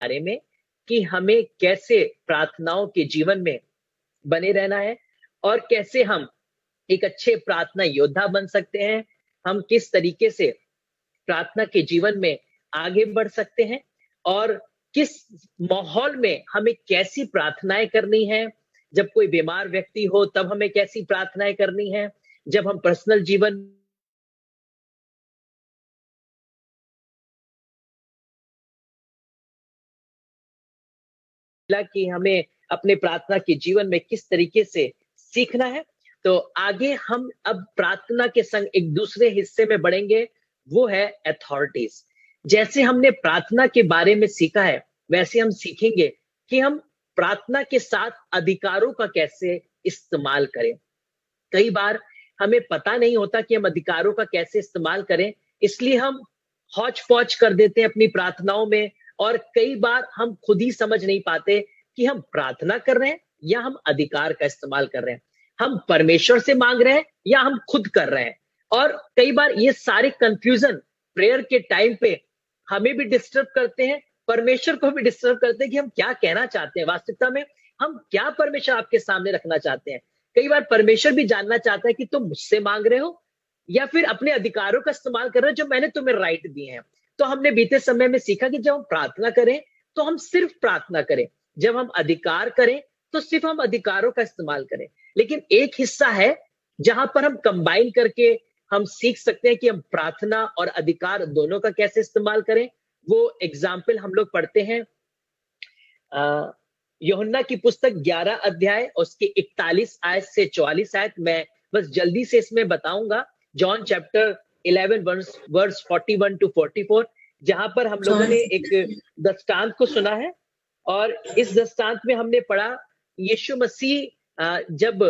बारे में कि हमें कैसे प्रार्थनाओं के जीवन में बने रहना है और कैसे हम एक अच्छे प्रार्थना योद्धा बन सकते हैं। हम किस तरीके से प्रार्थना के जीवन में आगे बढ़ सकते हैं और किस माहौल में हमें कैसी प्रार्थनाएं करनी है। जब कोई बीमार व्यक्ति हो तब हमें कैसी प्रार्थनाएं करनी है। जब हम पर्सनल जीवन कि हमें अपने प्रार्थना के जीवन में किस तरीके से सीखना है। तो आगे हम अब प्रार्थना के संग एक दूसरे हिस्से में बढ़ेंगे, वो है अथॉरिटीज। जैसे हमने प्रार्थना के बारे में सीखा है, वैसे हम सीखेंगे कि हम प्रार्थना के साथ अधिकारों का कैसे इस्तेमाल करें। कई बार हमें पता नहीं होता कि हम अधिकारों का कैसे इस्तेमाल करें, इसलिए हम हौच पौच कर देते हैं अपनी प्रार्थनाओं में। और कई बार हम खुद ही समझ नहीं पाते कि हम प्रार्थना कर रहे हैं या हम अधिकार का इस्तेमाल कर रहे हैं, हम परमेश्वर से मांग रहे हैं या हम खुद कर रहे हैं। और कई बार ये सारे कंफ्यूजन प्रेयर के टाइम पे हमें भी डिस्टर्ब करते हैं, परमेश्वर को भी डिस्टर्ब करते हैं कि हम क्या कहना चाहते हैं, वास्तविकता में हम क्या परमेश्वर आपके सामने रखना चाहते हैं। कई बार परमेश्वर भी जानना चाहता है कि तुम मुझसे मांग रहे हो या फिर अपने अधिकारों का इस्तेमाल कर रहे हो जो मैंने तुम्हें राइट दिए हैं। तो हमने बीते समय में सीखा कि जब हम प्रार्थना करें तो हम सिर्फ प्रार्थना करें, जब हम अधिकार करें तो सिर्फ हम अधिकारों का इस्तेमाल करें। लेकिन एक हिस्सा है जहां पर हम कंबाइन करके हम सीख सकते हैं कि हम प्रार्थना और अधिकार दोनों का कैसे इस्तेमाल करें। वो एग्जाम्पल हम लोग पढ़ते हैं यूहन्ना की पुस्तक 11 अध्याय उसके 41 आयत से 44 आयत। मैं बस जल्दी से इसमें बताऊंगा। जॉन चैप्टर 11 वर्स 41 टू 44, जहां पर हम लोगों ने एक दृष्टांत को सुना है। और इस दृष्टांत में हमने पढ़ा यीशु मसीह जब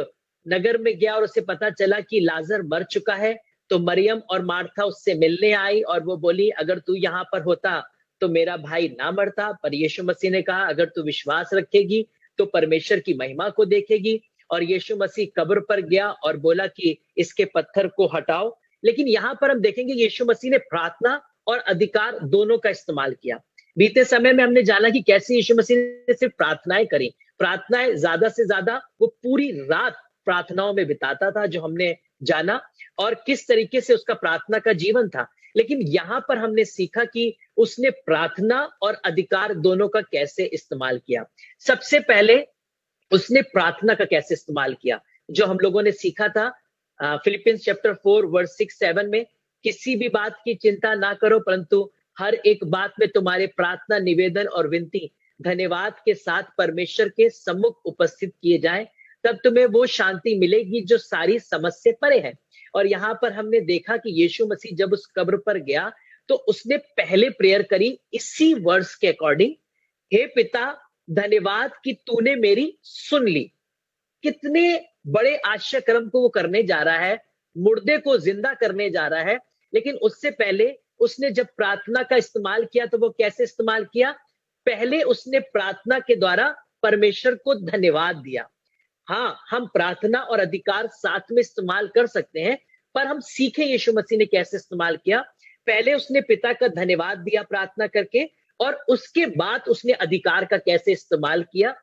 नगर में गया और उसे पता चला कि लाजर मर चुका है, तो मरियम और मार्था उससे मिलने आई और वो बोली अगर तू यहाँ पर होता तो मेरा भाई ना मरता। पर यीशु मसीह ने कहा अगर तू विश्वास रखेगी तो परमेश्वर की महिमा को देखेगी। और यीशु मसीह कब्र पर गया और बोला कि इसके पत्थर को हटाओ। लेकिन यहाँ पर हम देखेंगे यीशु मसीह ने प्रार्थना और अधिकार दोनों का इस्तेमाल किया। बीते समय में हमने जाना कि कैसे यीशु मसीह ने सिर्फ प्रार्थनाएं करी। प्रार्थनाएं ज्यादा से ज्यादा वो पूरी रात प्रार्थनाओं में बिताता था, जो हमने जाना, और किस तरीके से उसका प्रार्थना का जीवन था। लेकिन यहां पर हमने सीखा कि उसने प्रार्थना और अधिकार दोनों का कैसे इस्तेमाल किया। सबसे पहले उसने प्रार्थना का कैसे इस्तेमाल किया, जो हम लोगों ने सीखा था फिलिपियंस चैप्टर 4 वर्स 6-7 में। किसी भी बात की चिंता ना करो, परंतु हर एक बात में तुम्हारे प्रार्थना, निवेदन और विनती धन्यवाद के साथ परमेश्वर के सम्मुख उपस्थित किए जाएं, तब तुम्हें वो शांति मिलेगी जो सारी समझ से परे है। और यहाँ पर हमने देखा कि यीशु मसीह जब उस कब्र पर गया तो उसने पहले प्रेयर करी इसी वर्स के अकॉर्डिंग, हे पिता धन्यवाद कि तूने मेरी सुन ली। कितने बड़े आश्चर्य कर्म को वो करने जा रहा है, मुर्दे को जिंदा करने जा रहा है। लेकिन उससे पहले उसने जब प्रार्थना का इस्तेमाल किया तो वो कैसे इस्तेमाल किया। पहले उसने प्रार्थना के द्वारा परमेश्वर को धन्यवाद दिया। हाँ, हम प्रार्थना और अधिकार साथ में इस्तेमाल कर सकते हैं, पर हम सीखें यीशु मसीह ने कैसे इस्तेमाल किया। पहले उसने पिता का धन्यवाद दिया प्रार्थना करके, और उसके बाद उसने अधिकार का कैसे इस्तेमाल किया।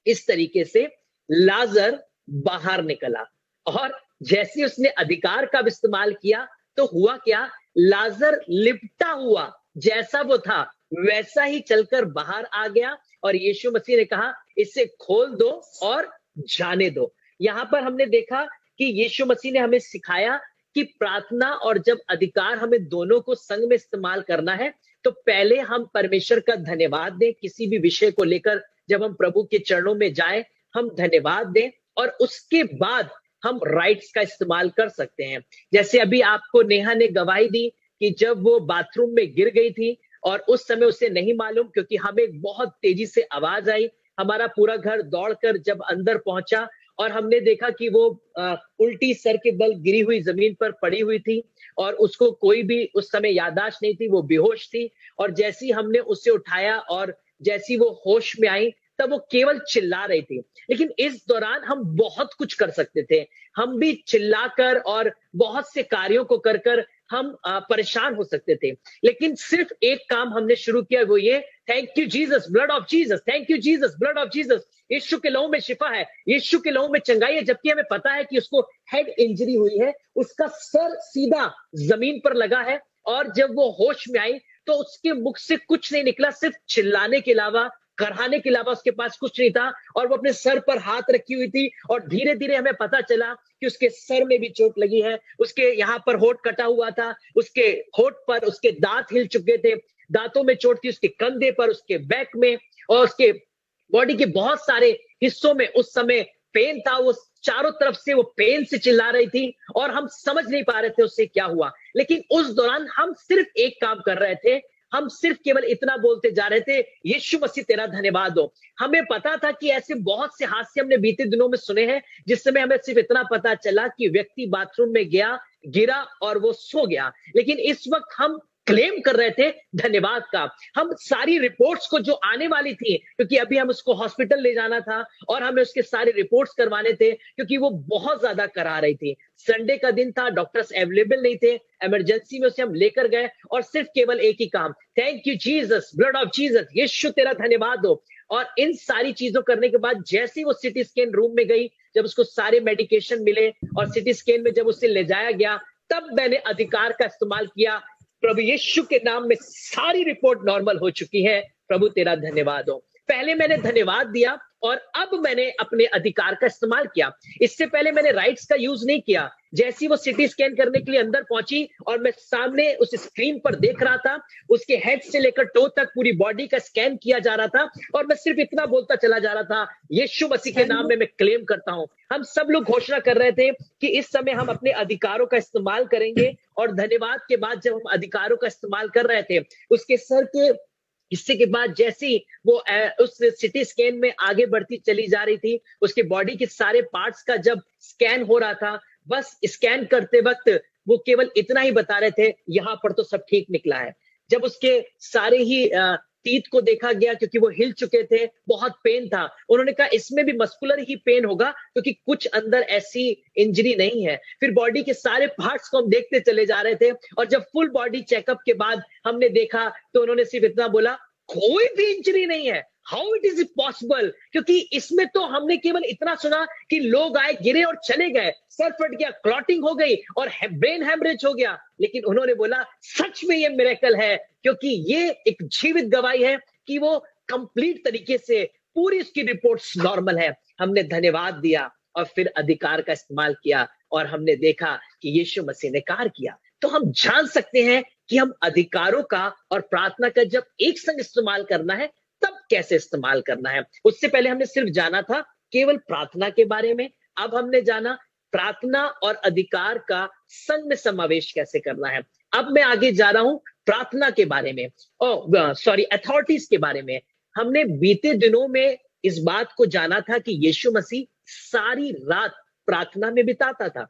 इस तरीके से लाजर बाहर निकला, और जैसे उसने अधिकार का इस्तेमाल किया तो हुआ क्या, लाजर लिपटा हुआ जैसा वो था वैसा ही चलकर बाहर आ गया। और यीशु मसीह ने कहा इसे खोल दो और जाने दो। यहां पर हमने देखा कि यीशु मसीह ने हमें सिखाया कि प्रार्थना और जब अधिकार हमें दोनों को संग में इस्तेमाल करना है, तो पहले हम परमेश्वर का धन्यवाद दें। किसी भी विषय को लेकर जब हम प्रभु के चरणों में जाएं, हम धन्यवाद दें, और उसके बाद हम राइट्स का इस्तेमाल कर सकते हैं। जैसे अभी आपको नेहा ने गवाही दी कि जब वो बाथरूम में गिर गई थी और उस समय उसे नहीं मालूम, क्योंकि हमें बहुत तेजी से आवाज आई, हमारा पूरा घर दौड़कर जब अंदर पहुंचा और हमने देखा कि वो उल्टी सर के बल गिरी हुई जमीन पर पड़ी हुई थी और उसको कोई भी उस समय याददाश्त नहीं थी, वो बेहोश थी। और जैसी हमने उसे उठाया और जैसी वो होश में आई, तब वो केवल चिल्ला रही थी। लेकिन इस दौरान हम बहुत कुछ कर सकते थे। हम भी चिल्लाकर और बहुत से कार्यों को कर कर हम परेशान हो सकते थे। लेकिन सिर्फ एक काम हमने शुरू किया, वो ये, thank you Jesus, blood of Jesus, thank you Jesus, blood of Jesus. Yeshu के लहू में शिफा है, यीशु के लहू में चंगाई है। जबकि हमें पता है कि उसको हेड इंजरी हुई है, उसका सर सीधा जमीन पर लगा है, और जब वो होश में आई तो उसके मुख से कुछ नहीं निकला, सिर्फ चिल्लाने के अलावा, कराहने के अलावा उसके पास कुछ नहीं था। और वो अपने सर पर हाथ रखी हुई थी, और धीरे धीरे हमें पता चला कि उसके सर में भी चोट लगी है, उसके यहाँ पर होठ कटा हुआ था, उसके होठ पर उसके दांत हिल चुके थे, दांतों में चोट थी, उसके कंधे पर, उसके बैक में, और उसके बॉडी के बहुत सारे हिस्सों में उस समय पेन था। वो चारों तरफ से वो पेन से चिल्ला रही थी, और हम समझ नहीं पा रहे थे उससे क्या हुआ। लेकिन उस दौरान हम सिर्फ एक काम कर रहे थे, हम सिर्फ केवल इतना बोलते जा रहे थे, यीशु मसीह तेरा धन्यवाद हो। हमें पता था कि ऐसे बहुत से हादसे हमने बीते दिनों में सुने हैं, जिस समय हमें सिर्फ इतना पता चला कि व्यक्ति बाथरूम में गया, गिरा और वो सो गया। लेकिन इस वक्त हम क्लेम कर रहे थे धन्यवाद का। हम सारी रिपोर्ट्स को जो आने वाली थी, क्योंकि अभी हम उसको हॉस्पिटल ले जाना था और हमें उसके सारे रिपोर्ट्स करवाने थे, क्योंकि वो बहुत ज्यादा करा रही थी। संडे का दिन था, डॉक्टर्स अवेलेबल नहीं थे, इमरजेंसी में उसे हम लेकर गए, और सिर्फ केवल एक ही काम, thank you Jesus, blood of Jesus, Yeshu तेरा धन्यवाद हो। और इन सारी चीजों करने के बाद जैसे ही वो सिटी स्कैन रूम में गई, जब उसको सारे मेडिकेशन मिले और सिटी स्कैन में जब उसे ले जाया गया, तब मैंने अधिकार का इस्तेमाल किया। प्रभु यीशु के नाम में सारी रिपोर्ट नॉर्मल हो चुकी है। प्रभु तेरा धन्यवाद हो। पहले मैंने धन्यवाद दिया, और अब मैंने अपने अधिकार का इस्तेमाल किया। इससे पहले मैंने राइट्स का यूज नहीं किया। जैसी वो सिटी स्कैन करने के लिए अंदर पहुंची, और मैं सामने उस स्क्रीन पर देख रहा था, उसके हेड से लेकर टो तक पूरी बॉडी का स्कैन किया जा रहा था, और मैं सिर्फ इतना बोलता चला जा रहा था, यीशु मसीह के नाम में मैं क्लेम करता हूं। हम सब लोग घोषणा कर रहे थे कि इस समय हम अपने अधिकारों का इस्तेमाल करेंगे। और धन्यवाद के बाद जब हम अधिकारों का इस्तेमाल कर रहे थे, उसके सर के हिस्से के बाद जैसी वो उस सिटी स्कैन में आगे बढ़ती चली जा रही थी, उसके बॉडी के सारे पार्ट्स का जब स्कैन हो रहा था, बस स्कैन करते वक्त वो केवल इतना ही बता रहे थे, यहां पर तो सब ठीक निकला है। जब उसके सारे ही टीथ को देखा गया, क्योंकि वो हिल चुके थे, बहुत पेन था, उन्होंने कहा इसमें भी मस्कुलर ही पेन होगा, क्योंकि कुछ अंदर ऐसी इंजरी नहीं है। फिर बॉडी के सारे पार्ट्स को हम देखते चले जा रहे थे, और जब फुल बॉडी चेकअप के बाद हमने देखा, तो उन्होंने सिर्फ इतना बोला, कोई भी इंजरी नहीं है। How it is possible? क्योंकि इसमें तो हमने केवल इतना सुना कि लोग आए, गिरे और चले गए, सर फट गया, क्लॉटिंग हो गई और ब्रेन हेमरेज हो गया। लेकिन उन्होंने बोला सच में ये मिरेकल है, क्योंकि ये एक जीवित गवाही है कि वो कंप्लीट तरीके से पूरी उसकी रिपोर्ट्स नॉर्मल है। हमने धन्यवाद दिया और फिर अधिकार का इस्तेमाल किया, और हमने देखा कि यीशु मसीह ने कार्य किया। तो हम जान सकते हैं कि हम अधिकारों का और प्रार्थना का जब एक संग इस्तेमाल करना है, तब कैसे इस्तेमाल करना है। उससे पहले हमने सिर्फ जाना था केवल प्रार्थना के बारे में, अब हमने जाना प्रार्थना और अधिकार का संग में समावेश कैसे करना है। अब मैं आगे जा रहा हूं प्रार्थना के बारे में, अथॉरिटीज के बारे में। हमने बीते दिनों में इस बात को जाना था कि यीशु मसीह सारी रात प्रार्थना में बिताता था,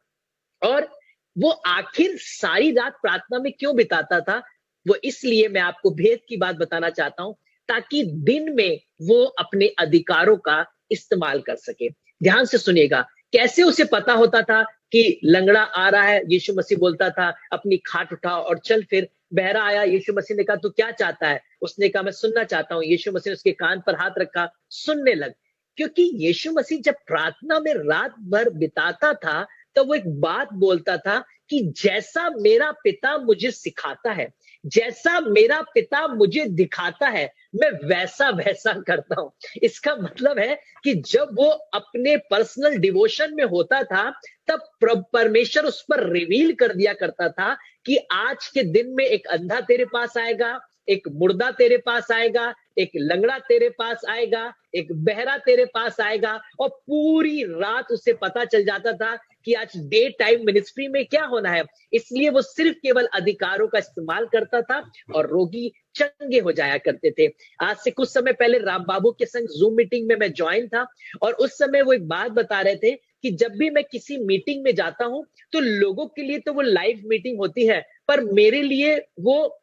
और वो आखिर सारी रात प्रार्थना में क्यों बिताता था, वो इसलिए मैं आपको भेद की बात बताना चाहता हूं, ताकि दिन में वो अपने अधिकारों का इस्तेमाल कर सके। ध्यान से सुनिएगा, कैसे उसे पता होता था कि लंगड़ा आ रहा है, यीशु मसीह बोलता था अपनी खाट उठाओ और चल फिर। बहरा आया, यीशु मसीह ने कहा तू क्या चाहता है, उसने कहा मैं सुनना चाहता हूं। यीशु मसीह ने उसके कान पर हाथ रखा, सुनने लग। क्योंकि यीशु मसीह जब प्रार्थना में रात भर बिताता था, तो वो एक बात बोलता था कि जैसा मेरा पिता मुझे सिखाता है, जैसा मेरा पिता मुझे दिखाता है, मैं वैसा वैसा करता हूं। इसका मतलब है कि जब वो अपने पर्सनल डिवोशन में होता था, तब परमेश्वर उस पर रिवील कर दिया करता था कि आज के दिन में एक अंधा तेरे पास आएगा, एक मुर्दा तेरे पास आएगा, एक लंगड़ा तेरे पास आएगा, एक बहरा तेरे पास आएगा। और पूरी रात उसे पता चल जाता था कि आज डे टाइम मिनिस्ट्री में क्या होना है। इसलिए वो सिर्फ केवल अधिकारों का इस्तेमाल करता था, और रोगी चंगे हो जाया करते थे। आज से कुछ समय पहले राम बाबू के संग जूम मीटिंग में मैं ज्वाइन था, और उस समय वो एक बात बता रहे थे कि जब भी मैं किसी मीटिंग में जाता हूं, तो लोगों के लिए तो वो लाइव मीटिंग होती है, पर मेरे लिए वो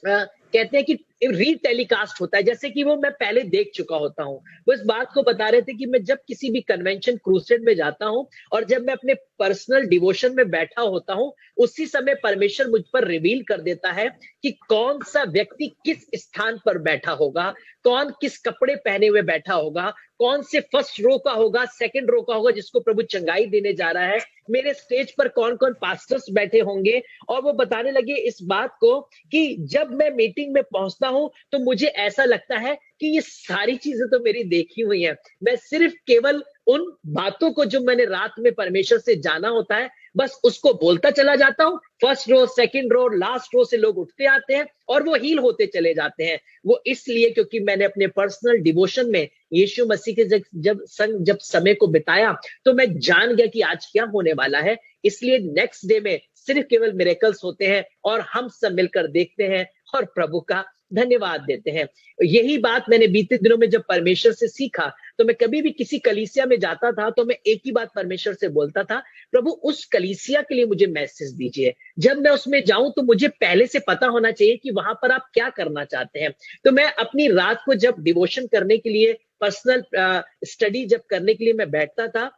कहते हैं कि रीटेलीकास्ट होता है, जैसे कि वो मैं पहले देख चुका होता हूँ। वो इस बात को बता रहे थे कि मैं जब किसी भी कन्वेंशन क्रूसेड में जाता हूँ और जब मैं अपने पर्सनल डिवोशन में बैठा होता हूँ, उसी समय परमेश्वर मुझ पर रिवील कर देता है कि कौन सा व्यक्ति किस स्थान पर बैठा होगा, कौन किस कपड़े पहने हुए बैठा होगा, कौन से फर्स्ट रो का होगा, सेकंड रो का होगा जिसको प्रभु चंगाई देने जा रहा है, मेरे स्टेज पर कौन कौन पास्टर्स बैठे होंगे। और वो बताने लगे इस बात को कि जब मैं मीटिंग में पहुंचता हूं तो मुझे ऐसा लगता है कि ये सारी चीजें तो मेरी देखी हुई हैं, मैं सिर्फ केवल उन बातों को जो मैंने रात में परमेश्वर से जाना होता है बस उसको बोलता चला जाता हूं। First row, second row, last row से लोग उठते आते हैं और वो हील होते चले जाते हैं। वो इसलिए क्योंकि मैंने अपने पर्सनल डिवोशन में यीशु मसीह के जब समय को बिताया तो मैं जान गया कि आज क्या होने वाला है। इसलिए नेक्स्ट डे में सिर्फ केवल मिरेकल्स होते हैं और हम सब मिलकर देखते हैं और प्रभु का धन्यवाद देते हैं। यही बात मैंने बीते दिनों में जब परमेश्वर से सीखा, तो मैं कभी भी किसी कलीसिया में जाता था तो मैं एक ही बात परमेश्वर से बोलता था, प्रभु उस कलीसिया के लिए मुझे मैसेज दीजिए। जब मैं उसमें जाऊं तो मुझे पहले से पता होना चाहिए कि वहां पर आप क्या करना चाहते हैं। तो मैं अपनी रात को जब डिवोशन करने के लिए, पर्सनल स्टडी जब करने के लिए मैं बैठता था,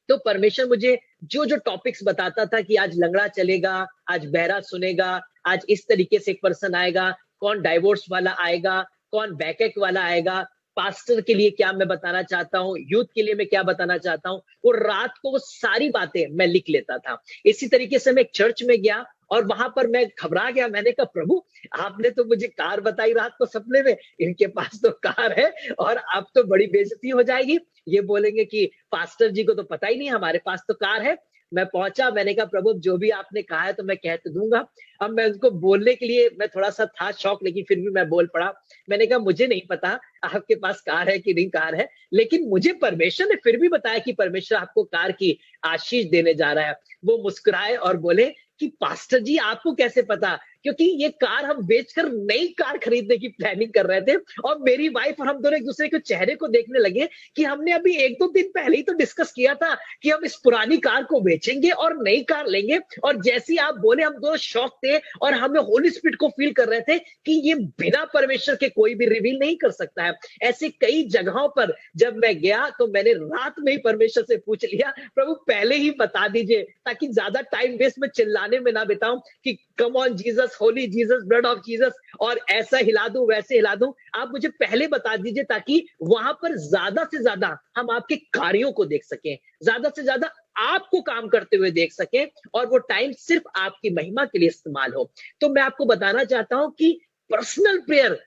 तो परमेश्वर मुझे जो जो टॉपिक्स बताता था कि आज लंगड़ा चलेगा, आज बहरा सुनेगा, आज इस तरीके से एक पर्सन आएगा, कौन डाइवोर्स वाला आएगा, कौन बैकएक वाला आएगा, पास्टर के लिए क्या मैं बताना चाहता हूँ, यूथ के लिए मैं क्या बताना चाहता हूँ, वो रात को वो सारी बातें मैं लिख लेता था। इसी तरीके से मैं एक चर्च में गया और वहां पर मैं घबरा गया। मैंने कहा प्रभु आपने तो मुझे कार बताई रात को सपने में, इनके पास तो कार है और अब तो बड़ी बेइज्जती हो जाएगी, ये बोलेंगे कि पास्टर जी को तो पता ही नहीं हमारे पास तो कार है। मैं पहुंचा, मैंने कहा प्रभु जो भी आपने कहा है तो मैं कह तो दूंगा। अब मैं उनको बोलने के लिए मैं थोड़ा सा था शौक, लेकिन फिर भी मैं बोल पड़ा। मैंने कहा मुझे नहीं पता आपके पास कार है कि नहीं कार है, लेकिन मुझे परमेश्वर ने फिर भी बताया कि परमेश्वर आपको कार की आशीष देने जा रहा है। वो मुस्कुराए और बोले कि पास्टर जी आपको कैसे पता, क्योंकि ये कार हम बेचकर नई कार खरीदने की प्लानिंग कर रहे थे और मेरी वाइफ और हम दोनों एक दूसरे के चेहरे को देखने लगे कि हमने अभी 1-2 दिन पहले ही तो डिस्कस किया था कि हम इस पुरानी कार को बेचेंगे और नई कार लेंगे। और जैसे ही आप बोले हम दोनों शौक थे और हमें होली स्पिरिट को फील कर रहे थे कि ये बिना परमेश्वर के कोई भी रिवील नहीं कर सकता है। ऐसे कई जगहों पर जब मैं गया तो मैंने रात में ही परमेश्वर से पूछ लिया, प्रभु पहले ही बता दीजिए ताकि ज्यादा टाइम वेस्ट में चिल्लाने में ना बिताऊं कि come on Jesus, Holi Jesus, blood of Jesus और ऐसा हिला दूं वैसे हिला दूं। आप मुझे पहले बता दीजिए ताकि वहां पर ज्यादा से ज्यादा हम आपके कार्यों को देख सकें, ज्यादा से ज्यादा आपको काम करते हुए देख सकें और वो टाइम सिर्फ आपकी महिमा के लिए इस्तेमाल हो। तो मैं आपको बताना चाहता हूं कि पर्सनल प्रेयर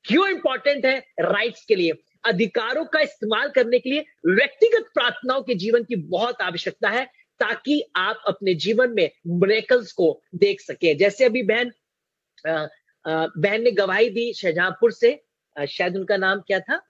क्यों इंपॉर्टेंट है राइट्स के लिए, अधिकारों का इस्तेमाल करने के लिए व्यक्तिगत प्रार्थनाओं के जीवन की बहुत आवश्यकता है ताकि आप अपने जीवन में मिरेकल्स को देख सके। जैसे अभी बहन ने गवाही दी शाहजहांपुर से, शायद उनका नाम क्या था,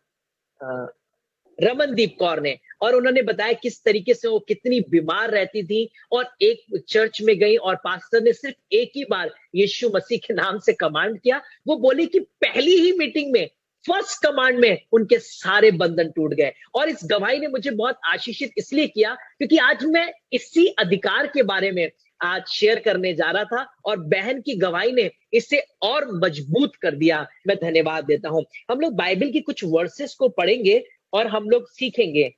रमनदीप कौर ने, और उन्होंने बताया किस तरीके से वो कितनी बीमार रहती थी और एक चर्च में गई और पास्टर ने सिर्फ एक ही बार यीशु मसीह के नाम से कमांड किया। वो बोली कि पहली ही मीटिंग में, फर्स्ट कमांड में उनके सारे बंधन टूट गए। और इस गवाही ने मुझे बहुत आशीषित इसलिए किया क्योंकि आज मैं इसी अधिकार के बारे में आज शेयर करने जा रहा था और बहन की गवाही ने इसे और मजबूत कर दिया। मैं धन्यवाद देता हूं। हम लोग बाइबल की कुछ वर्सेस को पढ़ेंगे और हम लोग सीखेंगे।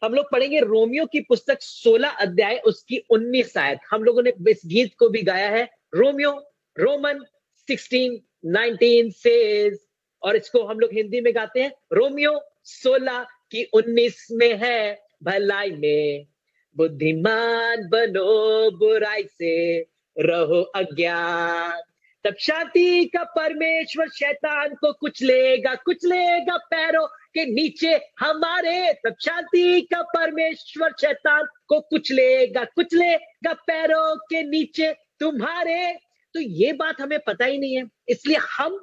हम लोग पढ़ेंगे रोमियो की पुस्तक 16 अध्याय उसकी 19 आयत। हम लोगों ने इस गीत को भी गाया है, रोमियो रोमन 16:19 सेज, और इसको हम लोग हिंदी में गाते हैं, रोमियो 16 की 19 में है भलाई में बुद्धिमान बनो, बुराई से रहो अज्ञान, तब शांति का परमेश्वर शैतान को कुचलेगा, कुचलेगा पैरों के नीचे हमारे। तब शांति का परमेश्वर शैतान को कुचलेगा, कुचलेगा पैरों के नीचे तुम्हारे। तो ये बात हमें पता ही नहीं है, इसलिए हम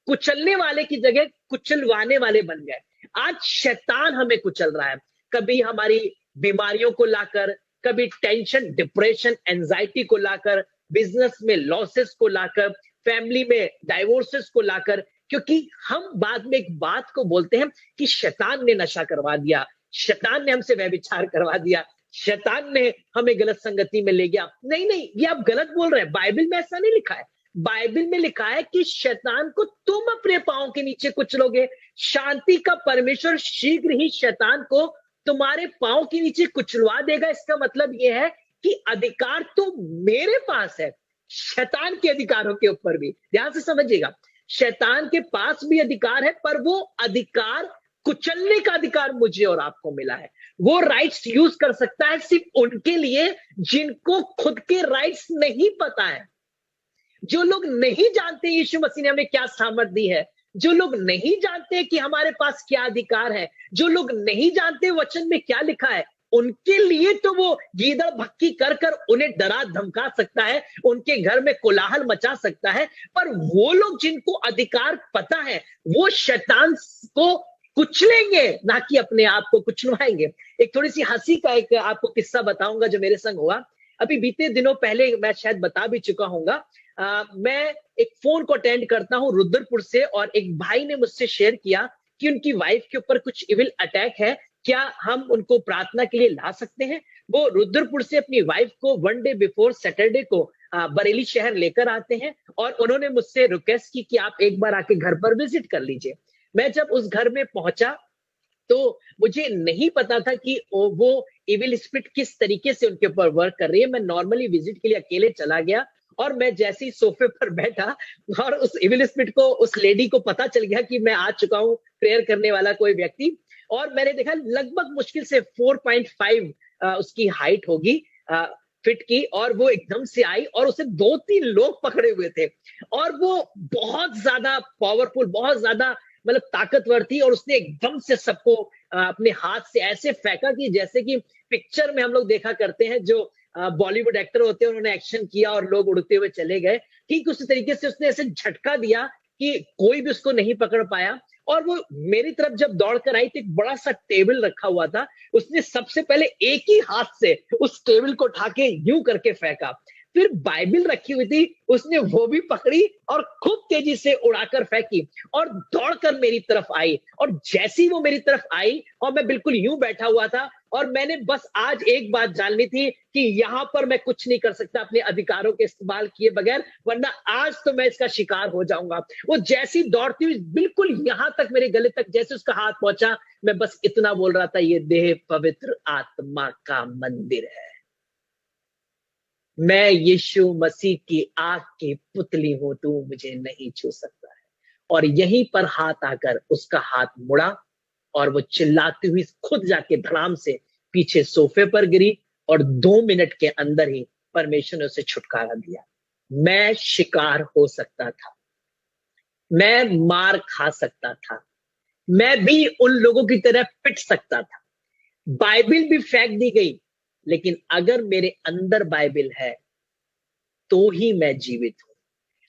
कुचलने वाले की जगह कुचलवाने वाले बन गए। आज शैतान हमें कुचल रहा है, कभी हमारी बीमारियों को लाकर, कभी टेंशन, डिप्रेशन, एंजाइटी को लाकर, बिजनेस में लॉसेस को लाकर, फैमिली में डाइवोर्सेस को लाकर, क्योंकि हम बाद में एक बात को बोलते हैं कि शैतान ने नशा करवा दिया, शैतान ने हमसे व्यभिचार करवा दिया, शैतान ने हमें गलत संगति में ले गया। नहीं नहीं, ये आप गलत बोल रहे हैं, बाइबल में ऐसा नहीं लिखा है। बाइबल में लिखा है कि शैतान को तुम अपने पांव के नीचे कुचलोगे। शांति का परमेश्वर शीघ्र ही शैतान को तुम्हारे पांव के नीचे कुचलवा देगा। इसका मतलब यह है कि अधिकार तो मेरे पास है शैतान के अधिकारों के ऊपर भी। ध्यान से समझिएगा, शैतान के पास भी अधिकार है, पर वो अधिकार कुचलने का अधिकार मुझे और आपको मिला है। वो राइट्स यूज कर सकता है सिर्फ उनके लिए जिनको खुद के राइट्स नहीं पता है, जो लोग नहीं जानते यीशु मसीह ने हमें क्या सामर्थ दी है, जो लोग नहीं जानते कि हमारे पास क्या अधिकार है, जो लोग नहीं जानते वचन में क्या लिखा है, उनके लिए तो वो गीदड़ भक्की कर कर उन्हें डरा धमका सकता है, उनके घर में कोलाहल मचा सकता है। पर वो लोग जिनको अधिकार पता है वो शैतान को कुचलेंगे, ना कि अपने आप को कुचलवाएंगे। एक थोड़ी सी हंसी का एक आपको किस्सा बताऊंगा जो मेरे संग हुआ। अभी बीते दिनों पहले मैं शायद बता भी चुका हूंगा, मैं एक फोन को अटेंड करता हूं रुद्रपुर से, और एक भाई ने मुझसे शेयर किया कि उनकी वाइफ के ऊपर कुछ इविल अटैक है, क्या हम उनको प्रार्थना के लिए ला सकते हैं। वो रुद्रपुर से अपनी वाइफ को 1 डे बिफोर सैटरडे को बरेली शहर लेकर आते हैं, और उन्होंने मुझसे रिक्वेस्ट की कि आप एक बार आके घर पर विजिट कर लीजिए। मैं जब उस घर में पहुंचा तो मुझे नहीं पता था कि वो इविल स्पिरिट किस तरीके से उनके ऊपर वर्क कर रही है। मैं नॉर्मली विजिट के लिए अकेले चला गया, और मैं जैसे ही सोफे पर बैठा और उस इविल स्पिरिट को, उस लेडी को पता चल गया कि मैं आ चुका हूं प्रेयर करने वाला कोई व्यक्ति, और मैंने देखा लगभग मुश्किल से 4.5 उसकी हाइट होगी फिट की, और वो एकदम से आई और उसे 2-3 लोग पकड़े हुए थे, और वो बहुत ज्यादा पावरफुल, बहुत ज्यादा मतलब ताकतवर थी, और उसने एकदम से सबको अपने हाथ से ऐसे फेंका कि जैसे कि पिक्चर में हम लोग देखा करते हैं, जो बॉलीवुड एक्टर होते हैं उन्होंने एक्शन किया और लोग उड़ते हुए चले गए, ठीक उसी तरीके से उसने ऐसे झटका दिया कि कोई भी उसको नहीं पकड़ पाया। और वो मेरी तरफ जब दौड़ कर आई तो एक बड़ा सा टेबल रखा हुआ था, उसने सबसे पहले एक ही हाथ से उस टेबल को उठा के यूं करके फेंका। फिर बाइबल रखी हुई थी, उसने वो भी पकड़ी और खूब तेजी से उड़ाकर फेंकी और दौड़कर मेरी तरफ आई। और जैसी वो मेरी तरफ आई, और मैं बिल्कुल यूं बैठा हुआ था, और मैंने बस आज एक बात जाननी थी कि यहां पर मैं कुछ नहीं कर सकता अपने अधिकारों के इस्तेमाल किए बगैर, वरना आज तो मैं इसका शिकार हो जाऊंगा। वो जैसी दौड़ती हुई बिल्कुल यहां तक, मेरे गले तक जैसे उसका हाथ पहुंचा, मैं बस इतना बोल रहा था, ये देह पवित्र आत्मा का मंदिर है, मैं यीशु मसीह की आंख की पुतली हूं, तू मुझे नहीं छू सकता है। और यहीं पर हाथ आकर उसका हाथ मुड़ा, और वो चिल्लाती हुई खुद जाके धड़ाम से पीछे सोफे पर गिरी, और 2 मिनट के अंदर ही परमेश्वर ने उसे छुटकारा दिया। मैं शिकार हो सकता था, मैं मार खा सकता था, मैं भी उन लोगों की तरह पिट सकता था, बाइबल भी फेंक दी गई, लेकिन अगर मेरे अंदर बाइबल है तो ही मैं जीवित हूं।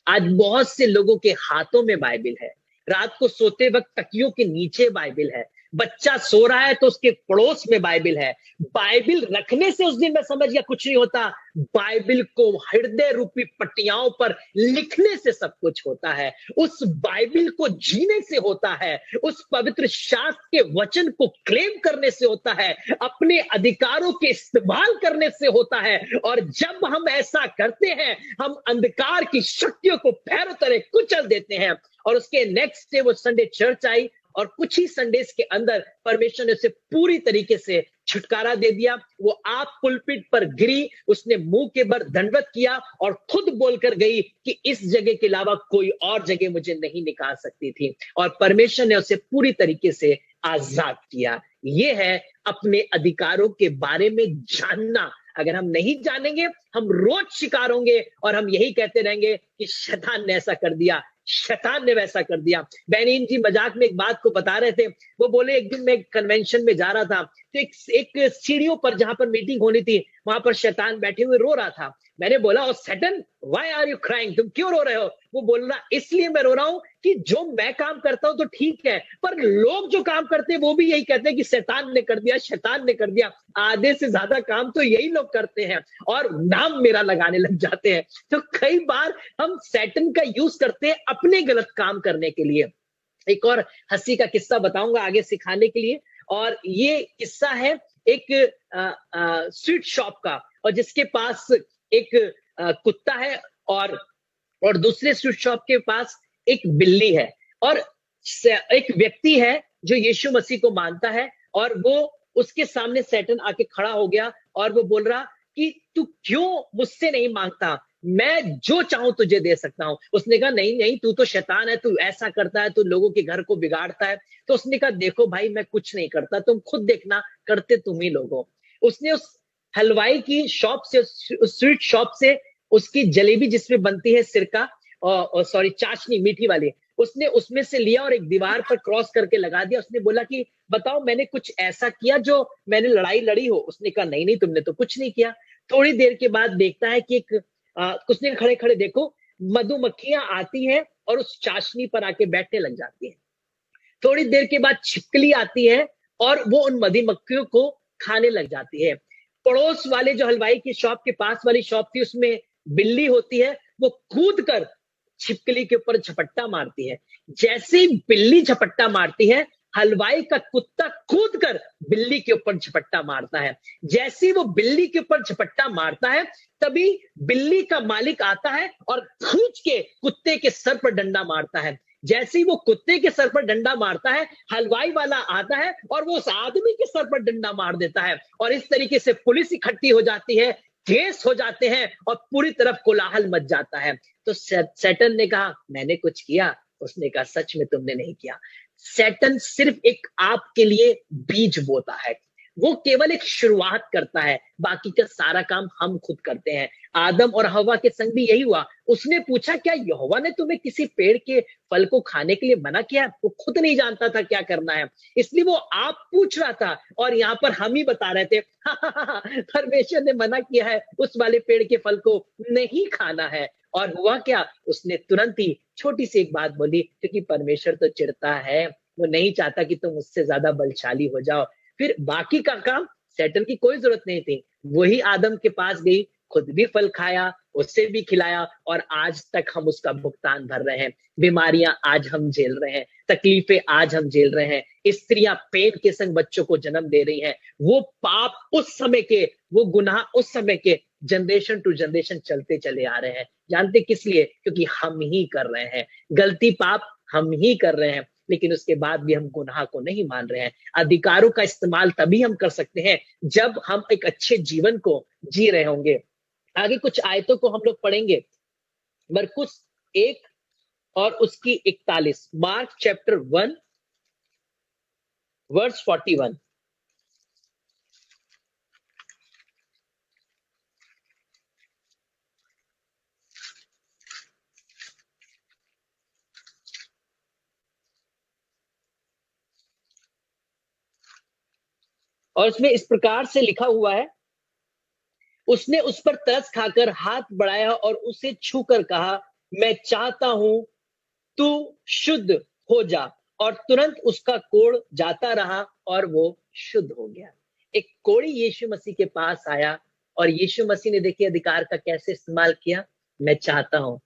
आज बहुत से लोगों के हाथों में बाइबल है, रात को सोते वक्त तकियों के नीचे बाइबल है, बच्चा सो रहा है तो उसके पड़ोस में बाइबल है। बाइबल रखने से उस दिन मैं समझ गया कुछ नहीं होता, बाइबल को हृदय रूपी पट्टियाओं पर लिखने से सब कुछ होता है, उस बाइबल को जीने से होता है, उस पवित्र शास्त्र के वचन को क्लेम करने से होता है, अपने अधिकारों के इस्तेमाल करने से होता है। और जब हम ऐसा करते हैं, हम अंधकार की शक्तियों को पैरों तले कुचल देते हैं। और उसके नेक्स्ट डे वो संडे चर्च आई, और कुछ ही संडेज के अंदर परमेश्वर ने उसे पूरी तरीके से छुटकारा दे दिया। वो आप पुलपिट पर गिरी, उसने मुंह के बल दंडवत किया और खुद बोलकर गई कि इस जगह के अलावा कोई और जगह मुझे नहीं निकाल सकती थी, और परमेश्वर ने उसे पूरी तरीके से आजाद किया। ये है अपने अधिकारों के बारे में जानना। अगर हम नहीं जानेंगे, हम रोज शिकार होंगे, और हम यही कहते रहेंगे कि शैतान ने ऐसा कर दिया, शैतान ने वैसा कर दिया। बेनीन जी मजाक में एक बात को बता रहे थे, वो बोले एक दिन मैं कन्वेंशन में जा रहा था, तो एक सीढ़ियों पर जहां पर मीटिंग होनी थी, वहां पर शैतान बैठे हुए रो रहा था। मैंने बोला, oh Satan, why are you crying, तुम क्यों रो रहे हो? वो बोल रहा, इसलिए मैं रो रहा हूं कि जो मैं काम करता हूं तो ठीक है, पर लोग जो काम करते हैं वो भी यही कहते हैं कि शैतान ने कर दिया, शैतान ने कर दिया। आधे से ज्यादा काम तो यही लोग करते हैं, और नाम मेरा लगाने लग जाते हैं। तो कई बार हम सैटन का यूज करते हैं अपने गलत काम करने के लिए। एक और हंसी का किस्सा बताऊंगा आगे सिखाने के लिए, और ये किस्सा है एक स्वीट शॉप का, और जिसके पास एक कुत्ता है, और और दूसरे स्वीट शॉप के पास एक बिल्ली है, और एक व्यक्ति है जो यीशु मसीह को मानता है, और वो उसके सामने सैटन आके खड़ा हो गया और वो बोल रहा कि तू क्यों मुझसे नहीं मांगता, मैं जो चाहूं तुझे दे सकता हूं। उसने कहा नहीं नहीं, तू तो शैतान है, तू ऐसा करता है, तू लोगों के घर को बिगाड़ता है। तो उसने कहा देखो भाई, मैं कुछ नहीं करता, तुम खुद देखना, करते तुम ही लोग हो। उसने उस हलवाई की शॉप से, उस स्वीट शॉप से, उसकी जलेबी जिसमें बनती है सिरका और सॉरी चाशनी मीठी वाली, उसने उसमें से लिया और एक दीवार पर क्रॉस करके लगा दिया। उसने बोला कि बताओ मैंने कुछ ऐसा किया जो मैंने लड़ाई लड़ी हो। उसने कहा नहीं नहीं, तुमने तो कुछ नहीं किया। थोड़ी देर के बाद देखता है कि एक उसने खड़े खड़े देखो मधुमक्खियां आती हैं और उस चाशनी पर आके बैठने लग जाती हैं। थोड़ी देर के बाद छिपकली आती है और वो उन मधुमक्खियों को खाने लग जाती है। पड़ोस वाले जो हलवाई की शॉप के पास वाली शॉप थी, उसमें बिल्ली होती है, वो कूद कर छिपकली के ऊपर झपट्टा मारती है। जैसे ही बिल्ली झपट्टा मारती है, हलवाई का कुत्ता कूद कर बिल्ली के ऊपर झपट्टा मारता है। जैसे ही वो बिल्ली के ऊपर झपट्टा मारता है, तभी बिल्ली का मालिक आता है और खींच के कुत्ते के सर पर डंडा मारता है। जैसे ही वो कुत्ते के सर पर डंडा मारता है, हलवाई वाला आता है और वो उस आदमी के सर पर डंडा मार देता है। और इस तरीके से पुलिस इकट्ठी हो जाती है, केस हो जाते हैं और पूरी तरफ कोलाहल मच जाता है। तो सैटन ने कहा मैंने कुछ किया? उसने कहा सच में तुमने नहीं किया। सैटन सिर्फ एक आपके लिए बीज बोता है, वो केवल एक शुरुआत करता है, बाकी का सारा काम हम खुद करते हैं। आदम और हवा के संग भी यही हुआ। उसने पूछा क्या यहोवा ने तुम्हें किसी पेड़ के फल को खाने के लिए मना किया? वो खुद नहीं जानता था क्या करना है, इसलिए वो आप पूछ रहा था और यहाँ पर हम ही बता रहे थे परमेश्वर ने मना किया है, उस वाले पेड़ के फल को नहीं खाना है। और हुआ क्या, उसने तुरंत ही छोटी सी एक बात बोली, क्योंकि परमेश्वर तो चिढ़ता है, वो नहीं चाहता कि तुम उससे ज्यादा बलशाली हो जाओ। फिर बाकी का काम सैटन की कोई जरूरत नहीं थी। वही आदम के पास गई, खुद भी फल खाया, उससे भी खिलाया, और आज तक हम उसका भुगतान भर रहे हैं। बीमारियां आज हम झेल रहे हैं, तकलीफें आज हम झेल रहे हैं, स्त्रियां पेट के संग बच्चों को जन्म दे रही हैं। वो पाप उस समय के, वो गुनाह उस समय के जनरेशन टू जनरेशन चलते चले आ रहे हैं। जानते किस लिए? क्योंकि हम ही कर रहे हैं गलती, पाप हम ही कर रहे हैं, लेकिन उसके बाद भी हम गुनाह को नहीं मान रहे हैं। अधिकारों का इस्तेमाल तभी हम कर सकते हैं जब हम एक अच्छे जीवन को जी रहे होंगे। आगे कुछ आयतों को हम लोग पढ़ेंगे। मरकुस 1 और उसकी 41, मार्क चैप्टर 1 वर्स 41। और उसमें इस प्रकार से लिखा हुआ है, उसने उस पर तरस खाकर हाथ बढ़ाया और उसे छूकर कहा मैं चाहता हूं तू शुद्ध हो जा। और तुरंत उसका कोढ़ जाता रहा और वो शुद्ध हो गया। एक कोढ़ी यीशु मसीह के पास आया और यीशु मसीह ने देखिए अधिकार का कैसे इस्तेमाल किया, मैं चाहता हूं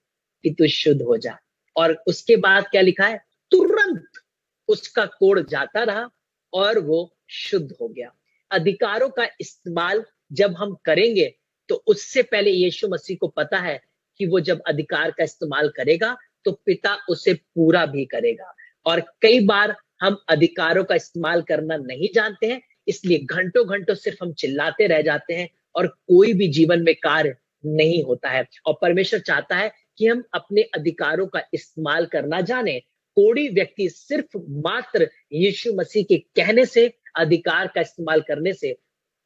कि तू शुद्ध हो जा। और उसके बाद क्या लिखा है, तुरंत उसका कोढ़ जाता रहा और वो शुद्ध हो गया। अधिकारों का इस्तेमाल जब हम करेंगे, तो उससे पहले यीशु मसीह को पता है कि वो जब अधिकार का इस्तेमाल करेगा तो पिता उसे पूरा भी करेगा। और कई बार हम अधिकारों का इस्तेमाल करना नहीं जानते हैं, इसलिए घंटों घंटों सिर्फ हम चिल्लाते रह जाते हैं और कोई भी जीवन में कार्य नहीं होता है। और परमेश्वर चाहता है कि हम अपने अधिकारों का इस्तेमाल करना जाने। कोढ़ी व्यक्ति सिर्फ मात्र यीशु मसीह के कहने से, अधिकार का इस्तेमाल करने से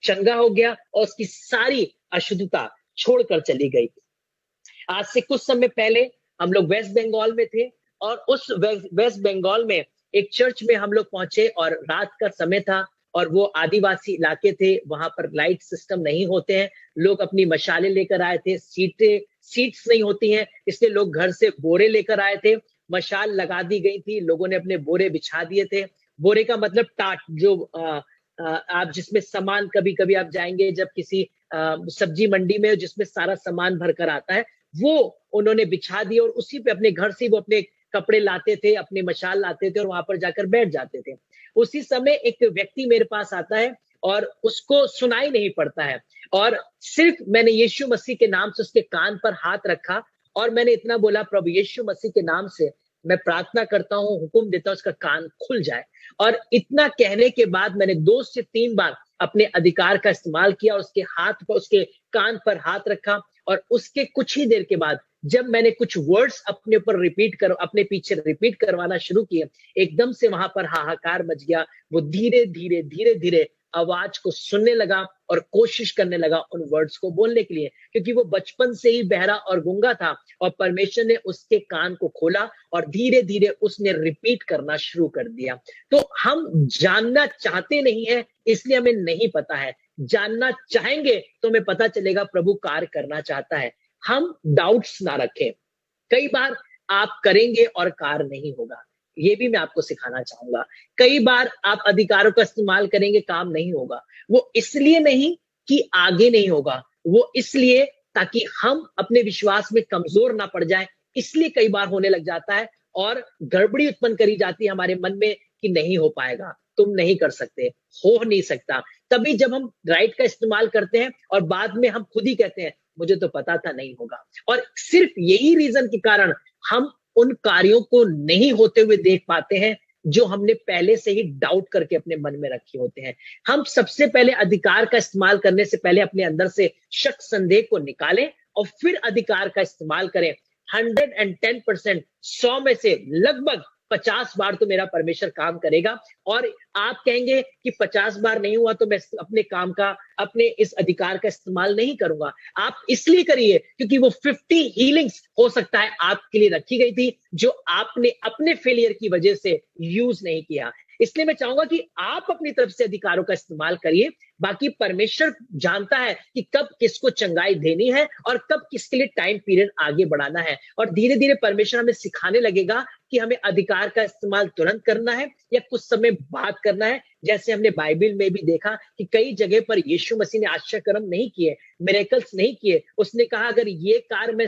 चंगा हो गया और उसकी सारी अशुद्धता छोड़कर चली गई। आज से कुछ समय पहले हम लोग वेस्ट बंगाल में थे और उस वेस्ट बंगाल में एक चर्च में हम लोग पहुंचे और रात का समय था और वो आदिवासी इलाके थे, वहां पर लाइट सिस्टम नहीं होते हैं। लोग अपनी मशाले लेकर आए थे, सीट्स नहीं होती हैं, इसलिए लोग घर से बोरे लेकर आए थे। मशाल लगा दी गई थी, लोगों ने अपने बोरे बिछा दिए थे। बोरे का मतलब टाट, जो आप जिसमें सामान, कभी कभी आप जाएंगे जब किसी सब्जी मंडी में जिसमें सारा सामान भरकर आता है, वो उन्होंने बिछा दिया और उसी पे अपने घर से वो अपने कपड़े लाते थे, अपने मशाल लाते थे और वहां पर जाकर बैठ जाते थे। उसी समय एक व्यक्ति मेरे पास आता है और उसको सुनाई नहीं पड़ता है, और सिर्फ मैंने यीशु मसीह के नाम से उसके कान पर हाथ रखा और मैंने इतना बोला, प्रभु यीशु मसीह के नाम से मैं प्रार्थना करता हूँ, हुक्म देता हूँ, उसका कान खुल जाए। और इतना कहने के बाद मैंने 2 से 3 बार अपने अधिकार का इस्तेमाल किया, उसके हाथ पर, उसके कान पर हाथ रखा, और उसके कुछ ही देर के बाद जब मैंने कुछ वर्ड्स अपने ऊपर अपने पीछे रिपीट करवाना शुरू किए, एकदम से वहां पर हाहाकार मच गया। वो धीरे धीरे धीरे धीरे आवाज को सुनने लगा और कोशिश करने लगा उन वर्ड्स को बोलने के लिए, क्योंकि वो बचपन से ही बहरा और गूंगा था, और परमेश्वर ने उसके कान को खोला और धीरे धीरे उसने रिपीट करना शुरू कर दिया। तो हम जानना चाहते नहीं है, इसलिए हमें नहीं पता है। जानना चाहेंगे तो हमें पता चलेगा प्रभु कार्य करना चाहता है। हम डाउट्स ना रखें। कई बार आप करेंगे और कार्य नहीं होगा, ये भी मैं आपको सिखाना चाहूंगा। कई बार आप अधिकारों का इस्तेमाल करेंगे, काम नहीं होगा। वो इसलिए नहीं कि आगे नहीं होगा, वो इसलिए ताकि हम अपने विश्वास में कमजोर ना पड़ जाए, इसलिए कई बार होने लग जाता है, और गड़बड़ी उत्पन्न करी जाती है हमारे मन में कि नहीं हो पाएगा, तुम नहीं कर सकते, हो नहीं सकता। तभी जब हम राइट का इस्तेमाल करते हैं और बाद में हम खुद ही कहते हैं मुझे तो पता था नहीं होगा। और सिर्फ यही रीजन के कारण हम उन कार्यों को नहीं होते हुए देख पाते हैं जो हमने पहले से ही डाउट करके अपने मन में रखे होते हैं। हम सबसे पहले अधिकार का इस्तेमाल करने से पहले अपने अंदर से शक संदेह को निकालें और फिर अधिकार का इस्तेमाल करें। 110%, 100 में से लगभग 50 बार तो मेरा परमेश्वर काम करेगा। और आप कहेंगे कि 50 बार नहीं हुआ तो मैं अपने काम का, अपने इस अधिकार का इस्तेमाल नहीं करूंगा। आप इसलिए करिए क्योंकि वो 50 हीलिंग्स हो सकता है आपके लिए रखी गई थी, जो आपने अपने फेलियर की वजह से यूज नहीं किया। इसलिए मैं चाहूंगा कि आप अपनी तरफ से अधिकारों का इस्तेमाल करिए। बाकी परमेश्वर जानता है कि कब किसको चंगाई देनी है और कब किसके लिए टाइम पीरियड आगे बढ़ाना है। और धीरे धीरे परमेश्वर हमें सिखाने लगेगा कि हमें अधिकार का इस्तेमाल तुरंत करना है या कुछ समय बाद करना है। जैसे हमने बाइबल में भी देखा कि कई जगह पर यीशु मसीह ने आश्चर्य कर्म नहीं किए, मिरेकल्स नहीं किए। उसने कहा अगर ये कार्य मैं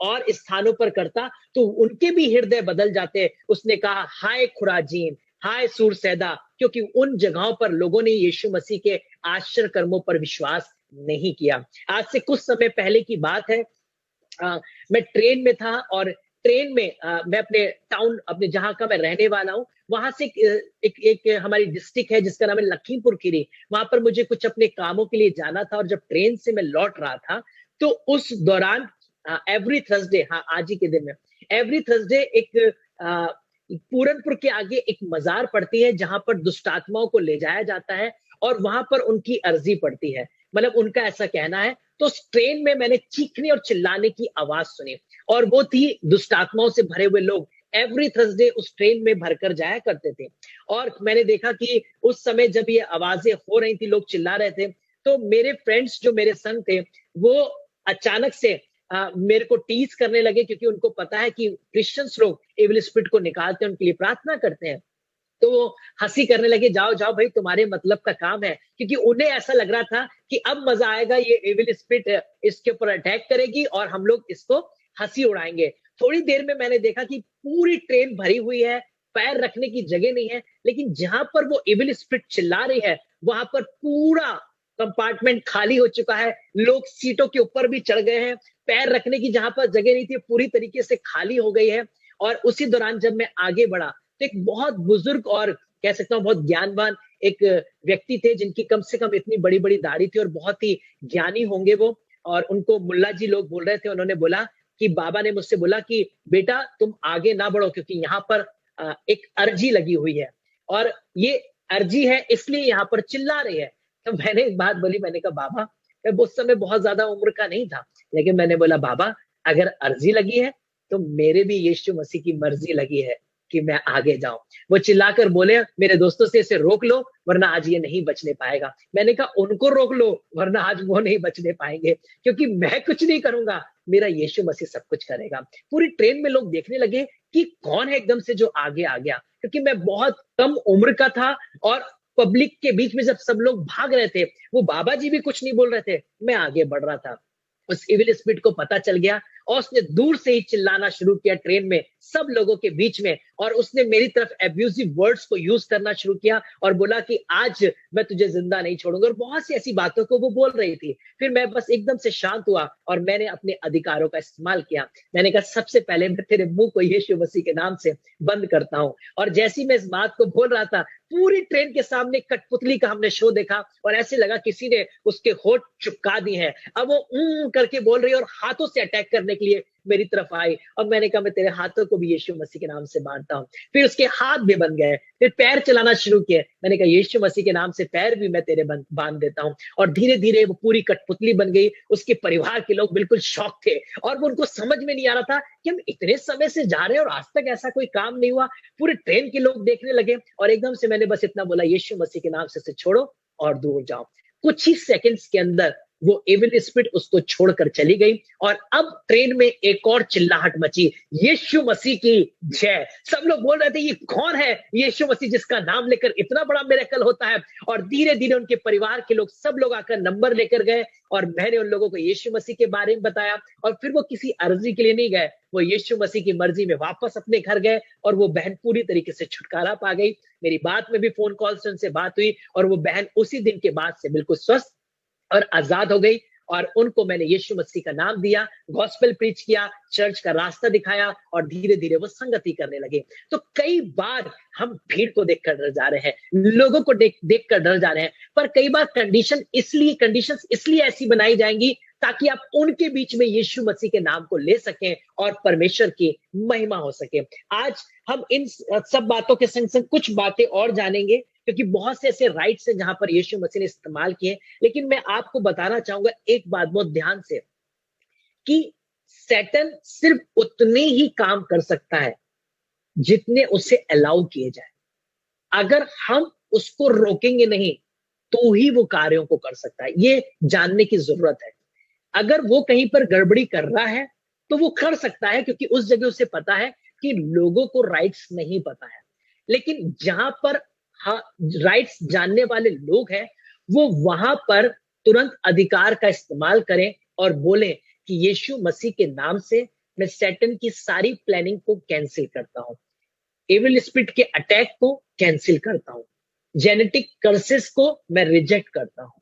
और स्थानों पर करता तो उनके भी हृदय बदल जाते। उसने कहा हाय खुराजीन, हाय सूर सैदा, क्योंकि उन जगहों पर लोगों ने यीशु मसीह के आश्चर्य कर्मों पर विश्वास नहीं किया। आज से कुछ समय पहले की बात है, मैं ट्रेन में था और ट्रेन में मैं अपने टाउन, अपने जहां का मैं रहने वाला हूं, वहां से एक हमारी डिस्ट्रिक्ट है जिसका नाम है लखीमपुर खीरी। वहां पर मुझे कुछ अपने कामों के लिए जाना था, और जब ट्रेन से मैं लौट रहा था तो उस दौरान एवरी थर्सडे, हाँ आज ही के दिन में, एवरी थर्सडे एक पूरनपुर के आगे एक मजार पड़ती है जहां पर दुष्ट आत्माओं को ले जाया जाता है और वहां पर उनकी अर्जी पड़ती है, मतलब उनका ऐसा कहना है। तो उस ट्रेन में मैंने चीखने और चिल्लाने की आवाज सुनी, और वो थी दुष्ट आत्माओं से भरे हुए लोग एवरी थर्सडे उस ट्रेन में भरकर जाया करते थे। और मैंने देखा कि उस समय जब ये आवाजें हो रही थी, लोग चिल्ला रहे थे, तो मेरे फ्रेंड्स जो मेरे संग थे वो अचानक से मेरे को टीज करने लगे, क्योंकि उनको पता है कि क्रिश्चियंस लोग एविल स्पिरिट को निकालते हैं, उनके लिए प्रार्थना करते हैं। तो वो हंसी करने लगे, जाओ जाओ भाई तुम्हारे मतलब का काम है, क्योंकि उन्हें ऐसा लग रहा था कि अब मजा आएगा, ये एविल स्पिरिट इसके ऊपर अटैक करेगी और हम लोग इसको हंसी उड़ाएंगे। थोड़ी देर में मैंने देखा कि पूरी ट्रेन भरी हुई है, पैर रखने की जगह नहीं है, लेकिन जहां पर वो एविल स्पिरिट चिल्ला रही है वहां पर पूरा कंपार्टमेंट खाली हो चुका है। लोग सीटों के ऊपर भी चढ़ गए हैं, पैर रखने की जहां पर जगह नहीं थी पूरी तरीके से खाली हो गई है। और उसी दौरान जब मैं आगे बढ़ा तो एक बहुत बुजुर्ग और कह सकता हूँ बहुत ज्ञानवान एक व्यक्ति थे, जिनकी कम से कम इतनी बड़ी बड़ी दाढ़ी थी और बहुत ही ज्ञानी होंगे वो, और उनको मुल्ला जी लोग बोल रहे थे। उन्होंने बोला कि बाबा ने मुझसे बोला कि बेटा तुम आगे ना बढ़ो, क्योंकि यहाँ पर एक अर्जी लगी हुई है और ये अर्जी है इसलिए यहाँ पर चिल्ला रही है। तो मैंने एक बात बोली, मैंने कहा बाबा, मैं उस समय बहुत ज्यादा उम्र का नहीं था, लेकिन मैंने बोला बाबा अगर अर्जी लगी है तो मेरे भी यीशु मसीह की मर्जी लगी है कि मैं आगे जाऊं। वो चिल्लाकर बोले मेरे दोस्तों से इसे रोक लो वरना आज ये नहीं बचने पाएगा। मैंने कहा उनको रोक लो वरना आज वो नहीं बचने पाएंगे, क्योंकि मैं कुछ नहीं करूंगा, मेरा यीशु मसीह सब कुछ करेगा। पूरी ट्रेन में लोग देखने लगे कि कौन है एकदम से जो आगे आ गया, क्योंकि मैं बहुत कम उम्र का था और पब्लिक के बीच में जब सब लोग भाग रहे थे, वो बाबा जी भी कुछ नहीं बोल रहे थे, मैं आगे बढ़ रहा था। उस इविल स्पिरिट को पता चल गया और उसने दूर से ही चिल्लाना शुरू किया ट्रेन में सब लोगों के बीच में, और उसने मेरी तरफ एब्यूजिव वर्ड्स को यूज करना शुरू किया और बोला कि आज मैं तुझे जिंदा नहीं छोड़ूंगा, और बहुत सी ऐसी बातों को वो बोल रही थी। फिर मैं बस एकदम से शांत हुआ और मैंने अपने अधिकारों का इस्तेमाल किया। मैंने कहा सबसे पहले मैं तेरे मुंह को यीशु मसीह के नाम से बंद करता हूं। और जैसी मैं इस बात को बोल रहा था, पूरी ट्रेन के सामने कठपुतली का हमने शो देखा और ऐसे लगा किसी ने उसके होठ चिपका दी है। अब वो करके बोल रही है और हाथों से अटैक करने के लिए मेरी तरफ आई। अब मैंने कहा मैं तेरे हाथों को भी यीशु मसीह के नाम से बांधता हूं। फिर उसके हाथ भी बन गए, फिर पैर चलाना शुरू किए। मैंने कहा यीशु मसीह के नाम से पैर भी मैं तेरे बांध देता हूं। और धीरे धीरे वो पूरी कठपुतली बन गई। उसके परिवार के लोग बिल्कुल शॉक थे और वो उनको समझ में नहीं आ रहा था कि हम इतने समय से जा रहे हैं और आज तक ऐसा कोई काम नहीं हुआ। पूरे ट्रेन के लोग देखने लगे और एकदम से मैंने बस इतना बोला, यीशु मसीह के नाम से इसे छोड़ो और दूर जाओ। कुछ ही सेकंड्स के अंदर वो एविल स्पिरिट उसको छोड़कर चली गई। और अब ट्रेन में एक और चिल्लाहट मची, यीशु मसीह की जय। सब लोग बोल रहे थे ये कौन है यीशु मसीह जिसका नाम लेकर इतना बड़ा मिरेकल होता है। और धीरे धीरे उनके परिवार के लोग सब लोग आकर नंबर लेकर गए और मैंने उन लोगों को यीशु मसीह के बारे में बताया। और फिर वो किसी अर्जी के लिए नहीं गए, वो यीशु मसीह की मर्जी में वापस अपने घर गए और वो बहन पूरी तरीके से छुटकारा पा गई। मेरी बात में भी फोन कॉल से उनसे बात हुई और वो बहन उसी दिन के बाद से बिल्कुल स्वस्थ और आजाद हो गई। और उनको मैंने यीशु मसीह का नाम दिया, गॉस्पेल प्रीच किया, चर्च का रास्ता दिखाया और धीरे धीरे वो संगति करने लगे। तो कई बार हम भीड़ को देखकर डर जा रहे हैं, लोगों को देखकर डर जा रहे हैं, पर कई बार कंडीशंस इसलिए ऐसी बनाई जाएंगी ताकि आप उनके बीच में यीशु मसीह के नाम को ले सकें और परमेश्वर की महिमा हो सके। आज हम इन सब बातों के संग संग कुछ बातें और जानेंगे, क्योंकि बहुत से ऐसे राइट्स हैं जहां पर यीशु मसीह ने इस्तेमाल किए। लेकिन मैं आपको बताना चाहूंगा एक बात बहुत ध्यान से, कि सैटन सिर्फ उतने ही काम कर सकता है जितने उसे अलाउ किए जाए। अगर हम उसको रोकेंगे नहीं तो ही वो कार्यों को कर सकता है, ये जानने की जरूरत है। अगर वो कहीं पर गड़बड़ी कर रहा है तो वो कर सकता है, क्योंकि उस जगह उसे पता है कि लोगों को राइट्स नहीं पता है। लेकिन जहां पर राइट्स जानने वाले लोग हैं, वो वहां पर तुरंत अधिकार का इस्तेमाल करें और बोलें कि यीशु मसीह के नाम से मैं सैटन की सारी प्लानिंग को कैंसिल करता हूं, एविल स्पिरिट के अटैक को कैंसिल करता हूं, जेनेटिक कर्सेस को मैं रिजेक्ट करता हूं,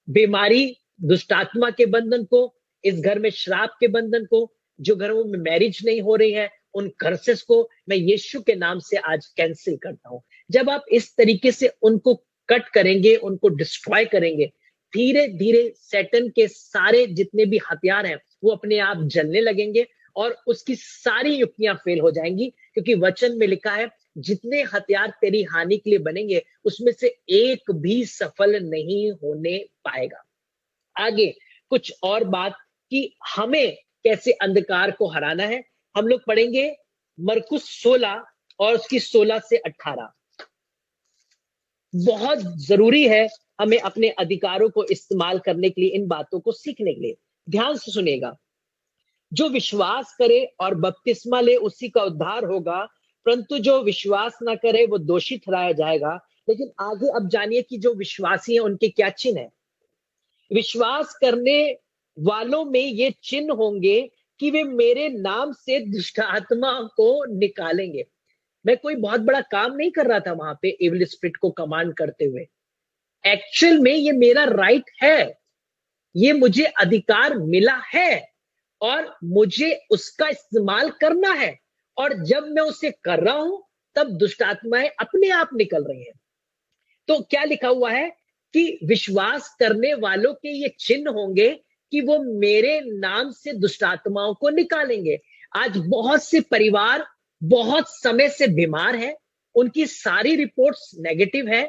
बीमारी, दुष्टात्मा के बंधन को, इस घर में श्राप के बंधन को, जो घरों में मैरिज नहीं हो रही है उन कर्सेस को मैं यीशु के नाम से आज कैंसिल करता हूं। जब आप इस तरीके से उनको कट करेंगे, उनको डिस्ट्रॉय करेंगे, धीरे धीरे सैटन के सारे जितने भी हथियार हैं वो अपने आप जलने लगेंगे और उसकी सारी युक्तियां फेल हो जाएंगी। क्योंकि वचन में लिखा है जितने हथियार तेरी हानि के लिए बनेंगे उसमें से एक भी सफल नहीं होने पाएगा। आगे कुछ और बात कि हमें कैसे अंधकार को हराना है, हम लोग पढ़ेंगे मरकुस 16 और उसकी 16 से 18। बहुत जरूरी है हमें अपने अधिकारों को इस्तेमाल करने के लिए, इन बातों को सीखने के लिए। ध्यान से सुनिएगा, जो विश्वास करे और बपतिस्मा ले उसी का उद्धार होगा, परंतु जो विश्वास ना करे वो दोषी ठहराया जाएगा। लेकिन आगे अब जानिए कि जो विश्वासी हैं उनके क्या चिन्ह है। विश्वास करने वालों में ये चिन्ह होंगे कि वे मेरे नाम से दुष्ट आत्मा को निकालेंगे। मैं कोई बहुत बड़ा काम नहीं कर रहा था वहां पे एविल स्पिरिट को कमांड करते हुए। एक्चुअल में ये मेरा राइट है, ये मुझे अधिकार मिला है और मुझे उसका इस्तेमाल करना है। और जब मैं उसे कर रहा हूं तब दुष्ट आत्माएं अपने आप निकल रही हैं। तो क्या लिखा हुआ है कि विश्वास करने वालों के ये चिन्ह होंगे कि वो मेरे नाम से दुष्ट आत्माओं को निकालेंगे। आज बहुत से परिवार बहुत समय से बीमार है, उनकी सारी रिपोर्ट्स नेगेटिव है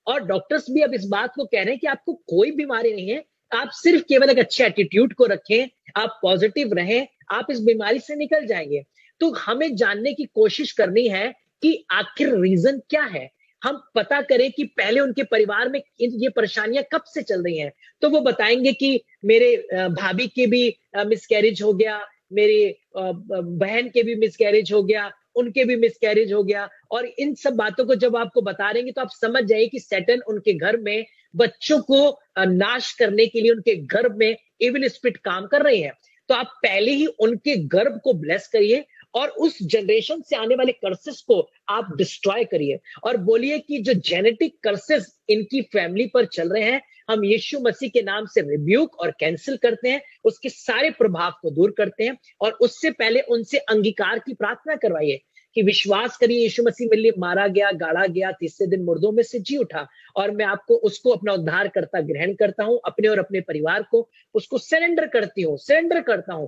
और डॉक्टर्स भी अब इस बात को कह रहे हैं कि आपको कोई बीमारी नहीं है, आप सिर्फ केवल एक अच्छे एटीट्यूड को रखें, आप पॉजिटिव रहें, आप इस बीमारी से निकल जाएंगे। तो हमें जानने की कोशिश करनी है कि आखिर रीजन क्या है। हम पता करें कि पहले उनके परिवार में ये परेशानियां कब से चल रही हैं। तो वो बताएंगे कि मेरे भाभी के भी मिसकैरेज हो गया, मेरे बहन के भी मिसकैरेज हो गया, उनके भी मिसकैरेज हो गया। और इन सब बातों को जब आपको बता रहे हैं तो आप समझ जाइए कि सैटन उनके घर में बच्चों को नाश करने के लिए उनके घर में एविल स्पिरिट काम कर रही है। तो आप पहले ही उनके गर्भ को ब्लेस करिए और उस जनरेशन से आने वाले कर्सेस को आप डिस्ट्रॉय करिए और बोलिए कि जो जेनेटिक कर्सेस इनकी फैमिली पर चल रहे हैं, हम यीशु मसीह के नाम से रिब्यूक और कैंसिल करते हैं, उसके सारे प्रभाव को दूर करते हैं और उससे पहले उनसे अंगीकार की प्रार्थना करवाइए कि विश्वास करिए यीशु मसीह मेरे लिए मारा गया, गाड़ा गया, तीसरे दिन मुर्दों में से जी उठा और मैं आपको उसको अपना उद्धार करता ग्रहण करता हूं, अपने और अपने परिवार को उसको सरेंडर करता हूं।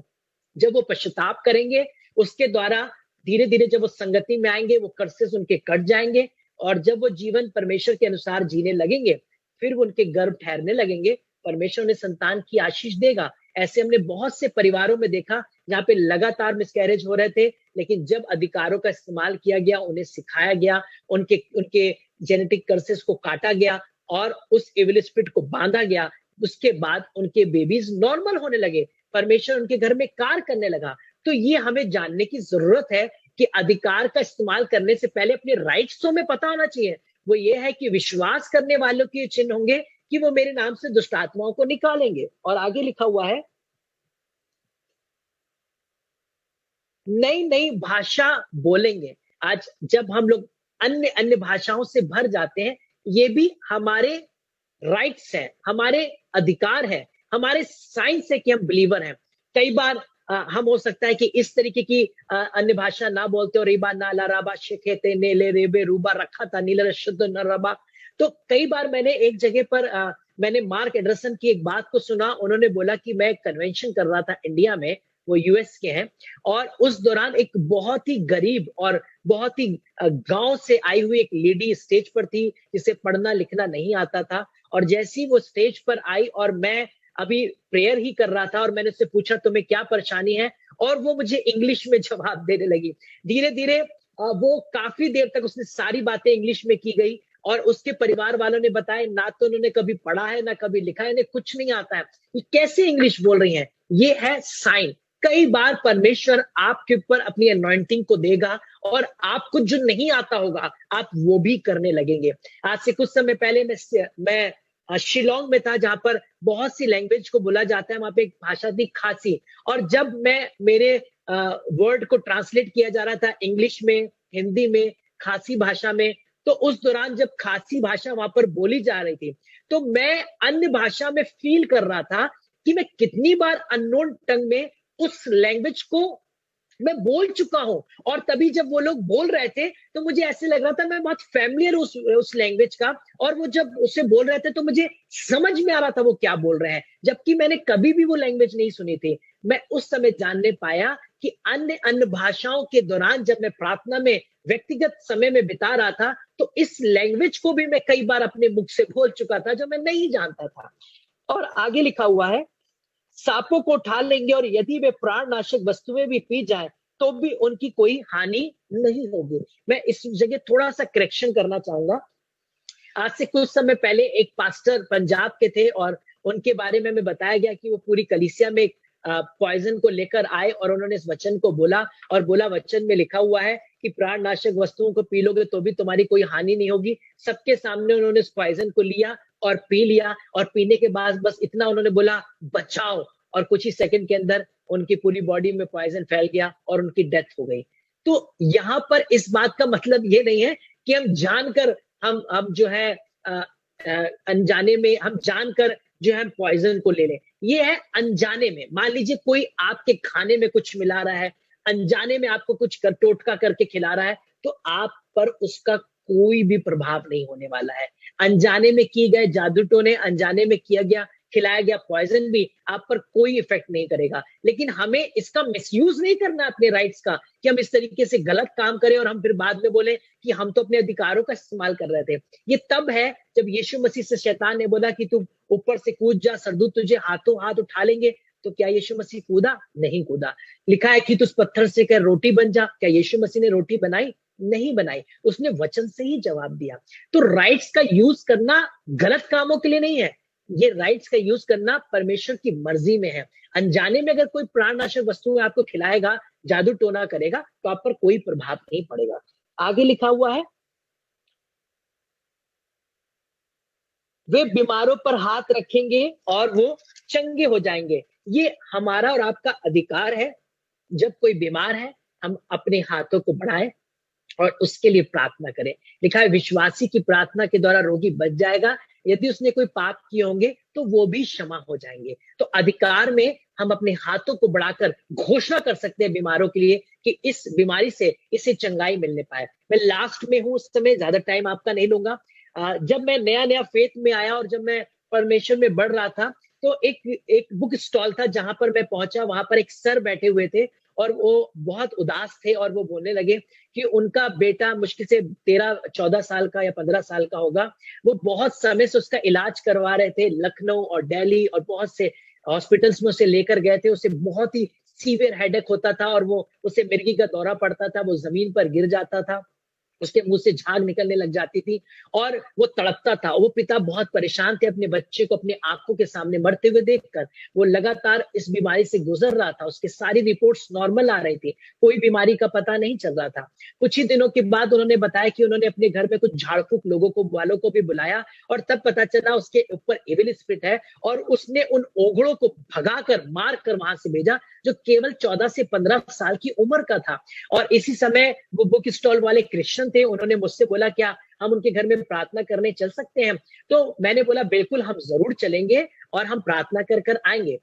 जब वो पश्चाताप करेंगे, उसके द्वारा धीरे धीरे जब वो संगति में आएंगे, वो कर्सेस उनके कट जाएंगे और जब वो जीवन परमेश्वर के अनुसार जीने लगेंगे, फिर वो उनके गर्भ ठहरने लगेंगे, परमेश्वर उन्हें संतान की आशीष देगा। ऐसे हमने बहुत से परिवारों में देखा जहां पे लगातार मिसकैरेज हो रहे थे, लेकिन जब अधिकारों का इस्तेमाल किया गया, उन्हें सिखाया गया, उनके उनके जेनेटिक कर्सेस को काटा गया और उस एविल स्पिरिट को बांधा गया, उसके बाद उनके बेबीज नॉर्मल होने लगे, परमेश्वर उनके घर में कार्य करने लगा। तो ये हमें जानने की जरूरत है कि अधिकार का इस्तेमाल करने से पहले अपने राइट्स तो हमें पता होना चाहिए। वो ये है कि विश्वास करने वालों के चिन्ह होंगे कि वो मेरे नाम से दुष्ट आत्माओं को निकालेंगे। और आगे लिखा हुआ है, नई नई भाषा बोलेंगे। आज जब हम लोग अन्य अन्य भाषाओं से भर जाते हैं, ये भी हमारे राइट्स हैं, हमारे अधिकार है, हमारे साइंस है कि हम बिलीवर हैं। कई बार हम हो सकता है कि इस तरीके की अन्य भाषा ना बोलते हो, रेबा ना लाराबा शेखेते नेले रेबे रूबा रखा था नील शुद्ध न रबा। तो कई बार मैंने एक जगह पर मैंने मार्क एंडरसन की एक बात को सुना। उन्होंने बोला कि मैं कन्वेंशन कर रहा था इंडिया में, वो यूएस के हैं, और उस दौरान एक बहुत ही गरीब और बहुत ही गांव से आई हुई एक लेडी स्टेज पर थी जिसे पढ़ना लिखना नहीं आता था। और जैसी वो स्टेज पर आई और मैं अभी प्रेयर ही कर रहा था और मैंने उससे पूछा तुम्हें क्या परेशानी है, और वो मुझे इंग्लिश में जवाब देने लगी। धीरे धीरे वो काफी देर तक उसने सारी बातें इंग्लिश में की गई और उसके परिवार वालों ने बताया ना तो उन्होंने कभी पढ़ा है ना कभी लिखा है, इन्हें कुछ नहीं आता है, ये कैसे इंग्लिश बोल रही हैं। ये है साइन। कई बार परमेश्वर आपके ऊपर अपनी अनॉइंटिंग को देगा और आपको जो नहीं आता होगा आप वो भी करने लगेंगे। आज से कुछ समय पहले मैं शिलोंग में था जहां पर बहुत सी लैंग्वेज को बोला जाता है। वहां पे एक भाषा थी खासी, और जब मैं मेरे वर्ड को ट्रांसलेट किया जा रहा था इंग्लिश में, हिंदी में, खासी भाषा में, तो उस दौरान जब खासी भाषा वहां पर बोली जा रही थी तो मैं अन्य भाषा में फील कर रहा था कि मैं कितनी बार अननोन टंग में उस लैंग्वेज को मैं बोल चुका हूं। और तभी जब वो लोग बोल रहे थे तो मुझे ऐसे लग रहा था मैं बहुत फैमिलियर उस लैंग्वेज का, और वो जब उसे बोल रहे थे तो मुझे समझ में आ रहा था वो क्या बोल रहे हैं, जबकि मैंने कभी भी वो लैंग्वेज नहीं सुनी थी। मैं उस समय जानने पाया कि अन्य अन्य भाषाओं के दौरान जब मैं प्रार्थना में व्यक्तिगत समय में बिता रहा था तो इस लैंग्वेज को भी मैं कई बार अपने मुख से बोल चुका था जो मैं नहीं जानता था। और आगे लिखा हुआ है, सांपों को उठा लेंगे और यदि वे प्राणनाशक वस्तुएं भी पी जाए तो भी उनकी कोई हानि नहीं होगी। मैं इस जगह थोड़ा सा करेक्शन करना चाहूंगा। आज से कुछ समय पहले एक पास्टर पंजाब के थे और उनके बारे में हमें बताया गया कि वो पूरी कलीसिया में पॉइजन को लेकर आए और उन्होंने इस वचन को बोला और बोला वचन में लिखा हुआ है कि प्राणनाशक वस्तुओं को पी लोगे तो भी तुम्हारी कोई हानि नहीं होगी। सबके सामने उन्होंने इस पॉइजन को लिया और पी लिया, और पीने के बाद बस इतना उन्होंने बोला बचाओ, और कुछ ही सेकंड के अंदर उनकी पूरी बॉडी में पॉइजन फैल गया और उनकी डेथ हो गई। तो यहाँ पर इस बात का मतलब ये नहीं है कि हम जानकर हम जो है अनजाने में हम जानकर जो है पॉइजन को ले लें। ये है अनजाने में। मान लीजिए कोई आपके खाने में कुछ मिला रहा है, अनजाने में आपको कुछ कर टोटका करके खिला रहा है, तो आप पर उसका कोई भी प्रभाव नहीं होने वाला है। अनजाने में किए गए जादू टोने, अनजाने में किया गया खिलाया गया पॉइजन भी आप पर कोई इफेक्ट नहीं करेगा। लेकिन हमें इसका मिसयूज नहीं करना अपने राइट्स का, कि हम इस तरीके से गलत काम करें और हम फिर बाद में बोले कि हम तो अपने अधिकारों का इस्तेमाल कर रहे थे। ये तब है जब यीशु मसीह से शैतान ने बोला कि तू ऊपर से कूद जा, सरदूत तुझे हाथों हाथ उठा लेंगे। तो क्या यीशु मसीह कूदा? नहीं कूदा। लिखा है कि तू उस पत्थर से कह रोटी बन जा, क्या यीशु मसीह ने रोटी बनाई? नहीं बनाई। उसने वचन से ही जवाब दिया। तो राइट्स का यूज करना गलत कामों के लिए नहीं है, ये राइट्स का यूज करना परमेश्वर की मर्जी में है। अनजाने में अगर कोई प्राणनाशक वस्तु आपको खिलाएगा, जादू टोना करेगा, तो आप पर कोई प्रभाव नहीं पड़ेगा। आगे लिखा हुआ है, वे बीमारों पर हाथ रखेंगे और वो चंगे हो जाएंगे। ये हमारा और आपका अधिकार है। जब कोई बीमार है, हम अपने हाथों को बढ़ाएं और उसके लिए प्रार्थना करें। लिखा है विश्वासी की प्रार्थना के द्वारा रोगी बच जाएगा, यदि उसने कोई पाप किए होंगे तो वो भी क्षमा हो जाएंगे। तो अधिकार में हम अपने हाथों को बढ़ाकर घोषणा कर सकते हैं बीमारों के लिए कि इस बीमारी से इसे चंगाई मिलने पाए। मैं लास्ट में हूं, उस समय ज्यादा टाइम आपका नहीं लूंगा। जब मैं नया नया फेथ में आया और जब मैं परमेश्वर में बढ़ रहा था, तो एक बुक स्टॉल था जहां पर मैं पहुंचा। वहां पर एक सर बैठे हुए थे और वो बहुत उदास थे और वो बोलने लगे कि उनका बेटा मुश्किल से 13-14 साल का या 15 साल का होगा। वो बहुत समय से उसका इलाज करवा रहे थे, लखनऊ और दिल्ली और बहुत से हॉस्पिटल्स में उसे लेकर गए थे। उसे बहुत ही सीवियर हेडेक होता था और वो उसे मिर्गी का दौरा पड़ता था, वो जमीन पर गिर जाता था, उसके मुंह से झाग निकलने लग जाती थी और वो तड़पता था। वो पिता बहुत परेशान थे अपने बच्चे को अपने आंखों के सामने मरते हुए देखकर। वो लगातार इस बीमारी से गुजर रहा था, उसकी सारी रिपोर्ट्स नॉर्मल आ रही थी, कोई बीमारी का पता नहीं चल रहा था। कुछ ही दिनों के बाद उन्होंने बताया कि उन्होंने अपने घर में कुछ झाड़ फूक लोगों को वालों को भी बुलाया और तब पता चला उसके ऊपर एविल स्पिरिट है और उसने उन ओघड़ों को भगाकर मार कर वहां से भेजा, जो केवल 14 से 15 साल की उम्र का था। और इसी समय वो बुक स्टॉल वाले क्रिश्चियन थे, उन्होंने मुझसे बोला क्या हम उनके घर में प्रार्थना करने चल सकते हैं? तो मैंने बोला बिल्कुल हम जरूर चलेंगे और हम प्रार्थना कर कर आएंगे।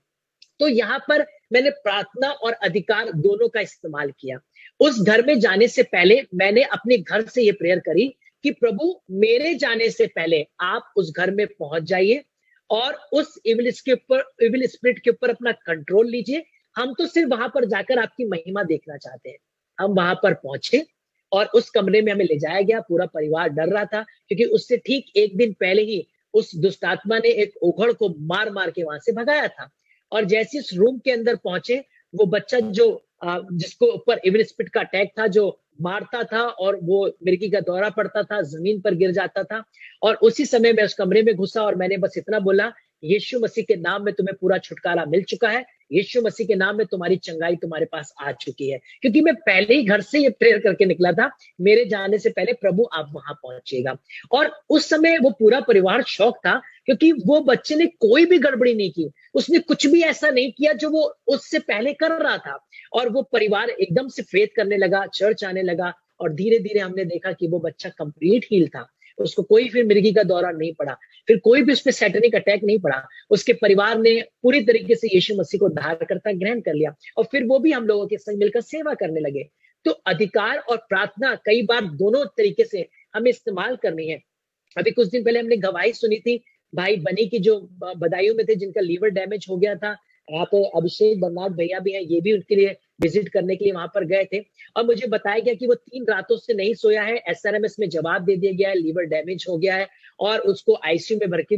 तो यहाँ पर मैंने प्रार्थना और अधिकार दोनों का इस्तेमाल किया। उस घर में जाने से पहले मैंने अपने घर से ये प्रेयर करी कि प्रभु मेरे जाने से पहले आप उस घर में पहुंच जाइए और उस इविल स्पिरिट के ऊपर अपना कंट्रोल लीजिए। हम तो सिर्फ वहां पर जाकर आपकी महिमा देखना चाहते हैं। हम वहां पर पहुंचे और उस कमरे में हमें ले जाया गया। पूरा परिवार डर रहा था क्योंकि उससे ठीक एक दिन पहले ही उस दुष्ट आत्मा ने एक ओघड़ को मार मार के वहां से भगाया था। और जैसे इस रूम के अंदर पहुंचे, वो बच्चा जो जिसको ऊपर एविल स्पिरिट का अटैक था, जो मारता था और वो मिर्गी का दौरा पड़ता था, जमीन पर गिर जाता था। और उसी समय मैं उस कमरे में घुसा और मैंने बस इतना बोला, यीशु मसीह के नाम में तुम्हें पूरा छुटकारा मिल चुका है, यीशु मसीह के नाम में तुम्हारी चंगाई तुम्हारे पास आ चुकी है। क्योंकि मैं पहले ही घर से ये प्रेयर करके निकला था, मेरे जाने से पहले प्रभु आप वहां पहुंचेगा। और उस समय वो पूरा परिवार शौक था क्योंकि वो बच्चे ने कोई भी गड़बड़ी नहीं की, उसने कुछ भी ऐसा नहीं किया जो वो उससे पहले कर रहा था। और वो परिवार एकदम से फेथ करने लगा, चर्च आने लगा और धीरे धीरे हमने देखा कि वो बच्चा कंप्लीट हील था। उसको कोई फिर मिर्गी का दौरा नहीं पड़ा, फिर कोई भी उसमें सैटेनिक अटैक नहीं पड़ा। उसके परिवार ने पूरी तरीके से यीशु मसीह को उद्धारकर्ता ग्रहण कर लिया और फिर वो भी हम लोगों के संग मिलकर सेवा करने लगे। तो अधिकार और प्रार्थना कई बार दोनों तरीके से हमें इस्तेमाल करनी है। अभी कुछ दिन पहले हमने गवाही सुनी थी भाई बनी की, जो बदायूं में थे, जिनका लीवर डैमेज हो गया था। यहाँ पे अभिषेक बन्नाट भैया भी हैं, ये भी उनके लिए विजिट करने के लिए वहां पर गए थे और मुझे बताया गया कि वो 3 रातों से नहीं सोया है। एसआरएमएस में जवाब दे दिया गया है, लीवर डैमेज हो गया है और उसको आईसीयू में भर के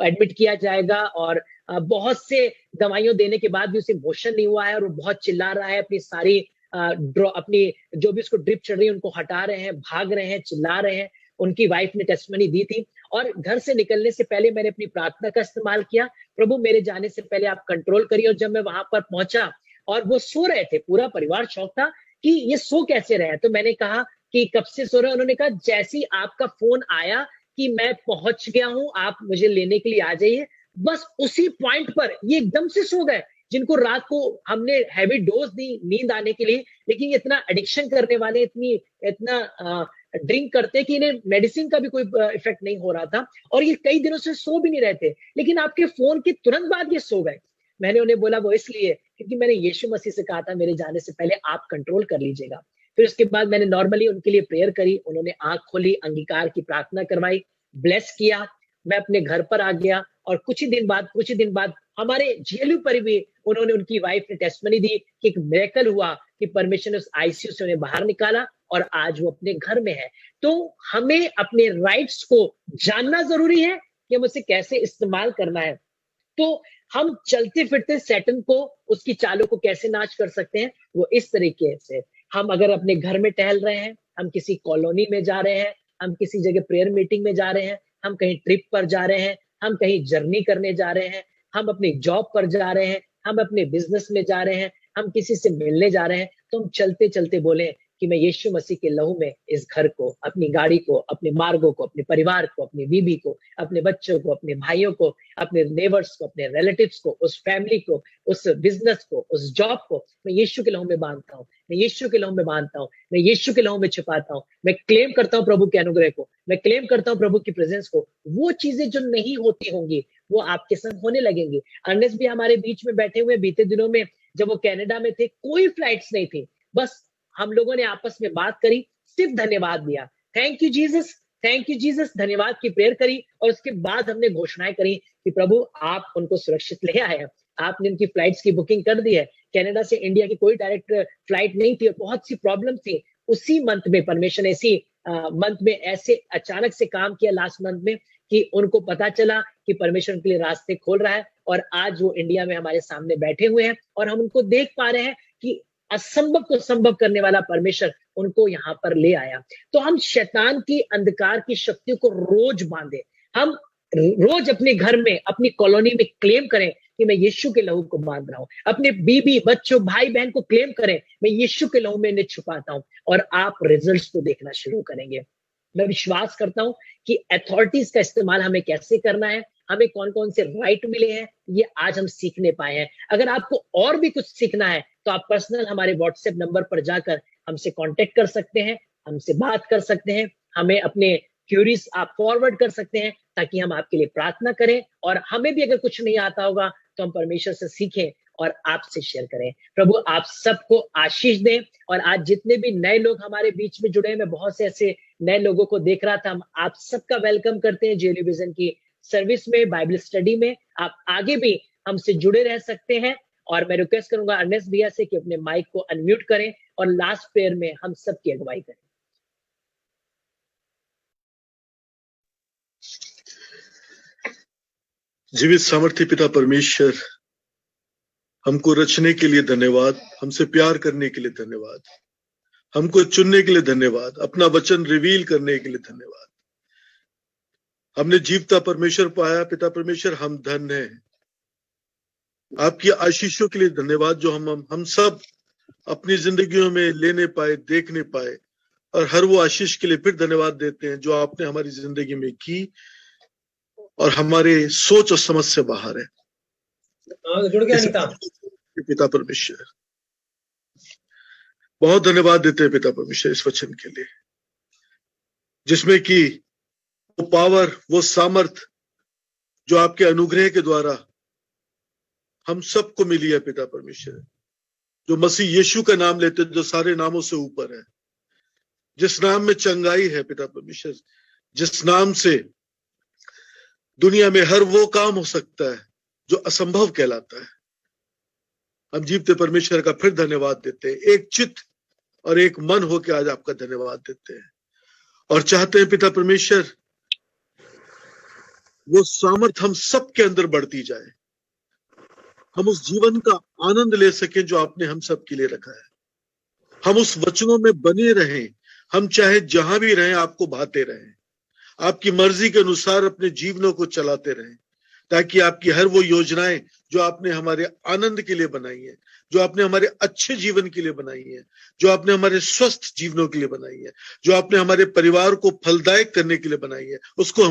एडमिट किया जाएगा। और बहुत से दवाइयों देने के बाद भी उसे मोशन नहीं हुआ है और वो बहुत चिल्ला रहा है। अपनी सारी अपनी जो भी उसको ड्रिप चढ़ रही है उनको हटा रहे हैं, भाग रहे हैं, चिल्ला रहे हैं। उनकी वाइफ ने टेस्टमनी दी थी। और घर से निकलने से पहले मैंने अपनी प्रार्थना का इस्तेमाल किया, प्रभु मेरे जाने से पहले आप कंट्रोल करिए। और जब मैं वहां पर पहुंचा और वो सो रहे थे, पूरा परिवार शौक था कि ये सो कैसे रहे, तो मैंने कहा कि कब से सो रहे हैं? उन्होंने कहा जैसे ही आपका फोन आया कि मैं पहुंच गया हूं, आप मुझे लेने के लिए आ जाइए, बस उसी पॉइंट पर ये एकदम से सो गए। जिनको रात को हमने हैवी डोज दी नींद आने के लिए, लेकिन इतना एडिक्शन करने वाले, इतना ड्रिंक करते कि इन्हें मेडिसिन का भी कोई इफेक्ट नहीं हो रहा था और ये कई दिनों से सो भी नहीं रहे थे, लेकिन आपके फोन के तुरंत बाद ये सो गए। मैंने उन्हें बोला वो इसलिए क्योंकि मैंने यीशु मसीह से कहा था मेरे जाने से पहले आप कंट्रोल कर लीजिएगा। फिर उसके बाद मैंने नॉर्मली उनके लिए प्रेयर करी, उन्होंने आंख खोली, अंगीकार की प्रार्थना करवाई, ब्लेस किया। मैं अपने घर पर आ गया और कुछ ही दिन बाद हमारे जेलू पर भी उन्होंने, उनकी वाइफ ने टेस्टमनी दी कि एक मिरेकल हुआ कि परमेश्वर ने उस आईसीयू से उन्हें बाहर निकाला और आज वो अपने घर में है। तो हमें अपने राइट्स को जानना जरूरी है कि हम उसे कैसे इस्तेमाल करना है। तो हम चलते फिरते सैटन को, उसकी चालों को कैसे नाश कर सकते हैं, वो इस तरीके से, हम अगर अपने घर में टहल रहे हैं, हम किसी कॉलोनी में जा रहे हैं, हम किसी जगह प्रेयर मीटिंग में जा रहे हैं, हम कहीं ट्रिप पर जा रहे हैं, हम कहीं जर्नी करने जा रहे हैं, हम अपनी जॉब पर जा रहे हैं, हम अपने बिजनेस में जा रहे हैं, हम किसी से मिलने जा रहे हैं, तो हम चलते चलते बोले कि मैं यीशु मसीह के लहू में इस घर को, अपनी गाड़ी को, अपने मार्गों को, अपने परिवार को, अपनी बीबी को, अपने बच्चों को, अपने भाइयों को, अपने नेबर्स को, अपने रिलेटिव्स को, उस फैमिली को, उस बिजनेस को, उस जॉब को मैं यीशु के लहू में बांधता हूँ, मैं यीशु के लहू में बांधता हूँ, मैं यीशु के लहू में छिपाता हूँ। मैं क्लेम करता हूँ प्रभु के अनुग्रह को, मैं क्लेम करता हूँ प्रभु की प्रेजेंस को। वो चीजें जो नहीं होती होंगी वो आपके संग होने लगेंगी। अर्नेस्ट भी हमारे बीच में बैठे हुए बीते दिनों में, जब वो कनाडा में थे, कोई फ्लाइट्स नहीं थी, बस हम लोगों ने आपस में बात करी, सिर्फ धन्यवाद दिया, thank you Jesus, thank you Jesus, धन्यवाद की प्रेयर करी, और उसके बाद हमने घोषणाएं करी कि प्रभु आप उनको सुरक्षित ले आए हैं, आपने उनकी फ्लाइट्स की बुकिंग कर दी है। कनाडा से इंडिया की कोई डायरेक्ट फ्लाइट नहीं थी और बहुत सी प्रॉब्लम थी। उसी मंथ में परमेश्वर ने मंथ में ऐसे अचानक से काम किया लास्ट मंथ में कि उनको पता चला कि परमेश्वर उनके लिए रास्ते खोल रहा है, और आज वो इंडिया में हमारे सामने बैठे हुए हैं और हम उनको देख पा रहे हैं कि असंभव को संभव करने वाला परमेश्वर उनको यहाँ पर ले आया। तो हम शैतान की अंधकार की शक्तियों को रोज बांधे, हम रोज अपने घर में, अपनी कॉलोनी में क्लेम करें कि मैं यीशु के लहू को बांध रहा हूं। अपने बीबी बच्चों भाई बहन को क्लेम करें, मैं यीशु के लहू में इन्हें छुपाता हूं, और आप रिजल्ट्स को देखना शुरू करेंगे। मैं विश्वास करता हूं कि अथॉरिटीज का इस्तेमाल हमें कैसे करना है, हमें कौन कौन से राइट मिले हैं, ये आज हम सीखने पाए हैं। अगर आपको और भी कुछ सीखना है तो आप पर्सनल हमारे व्हाट्सएप नंबर पर जाकर हमसे कांटेक्ट कर सकते हैं, हमसे बात कर सकते हैं, हमें अपने क्यूरीज आप फॉरवर्ड कर सकते हैं, ताकि हम आपके लिए प्रार्थना करें, और हमें भी अगर कुछ नहीं आता होगा तो हम परमेश्वर से सीखें और आपसे शेयर करें। प्रभु आप सबको आशीष दें। और आज जितने भी नए लोग हमारे बीच में जुड़े हैं, मैं बहुत से ऐसे नए लोगों को देख रहा था, हम आप सबका वेलकम करते हैं जेली विजन की सर्विस में, बाइबल स्टडी में। आप आगे भी हमसे जुड़े रह सकते हैं, और मैं रिक्वेस्ट करूंगा अर्नेस्ट भैया से कि अपने माइक को अनम्यूट करें और लास्ट प्रेयर में हम सबकी अगुवाई करें। जीवित सामर्थ्य पिता परमेश्वर, हमको रचने के लिए धन्यवाद, हमसे प्यार करने के लिए धन्यवाद, हमको चुनने के लिए धन्यवाद, अपना वचन रिवील करने के लिए धन्यवाद। हमने जीवता परमेश्वर पाया पिता परमेश्वर, हम धन्य हैं। आपकी आशीषों के लिए धन्यवाद जो हम सब अपनी जिंदगियों में लेने पाए, देखने पाए, और हर वो आशीष के लिए फिर धन्यवाद देते हैं जो आपने हमारी जिंदगी में की और हमारे सोच और समझ से बाहर है। जुड़ गया पिता परमेश्वर, बहुत धन्यवाद देते हैं पिता परमेश्वर इस वचन के लिए, जिसमें कि वो पावर, वो सामर्थ जो आपके अनुग्रह के द्वारा हम सबको मिली है पिता परमेश्वर, जो मसीह यीशु का नाम लेते जो सारे नामों से ऊपर है, जिस नाम में चंगाई है पिता परमेश्वर, जिस नाम से दुनिया में हर वो काम हो सकता है जो असंभव कहलाता है। हम जीवते परमेश्वर का फिर धन्यवाद देते हैं, एक चित्त और एक मन होकर आज आपका धन्यवाद देते हैं, और चाहते हैं पिता परमेश्वर वो सामर्थ हम सबके अंदर बढ़ती जाए, हम उस जीवन का आनंद ले सकें जो आपने हम सब के लिए रखा है, हम उस वचनों में बने रहें, हम चाहे जहां भी रहें आपको भाते रहें, आपकी मर्जी के अनुसार अपने जीवनों को चलाते रहें, ताकि आपकी हर वो योजनाएं जो आपने हमारे आनंद के लिए बनाई है, जो आपने हमारे अच्छे जीवन के लिए बनाई है, जो आपने हमारे स्वस्थ जीवनों के लिए बनाई है, जो आपने हमारे परिवार को फलदायक करने के लिए बनाई है, उसको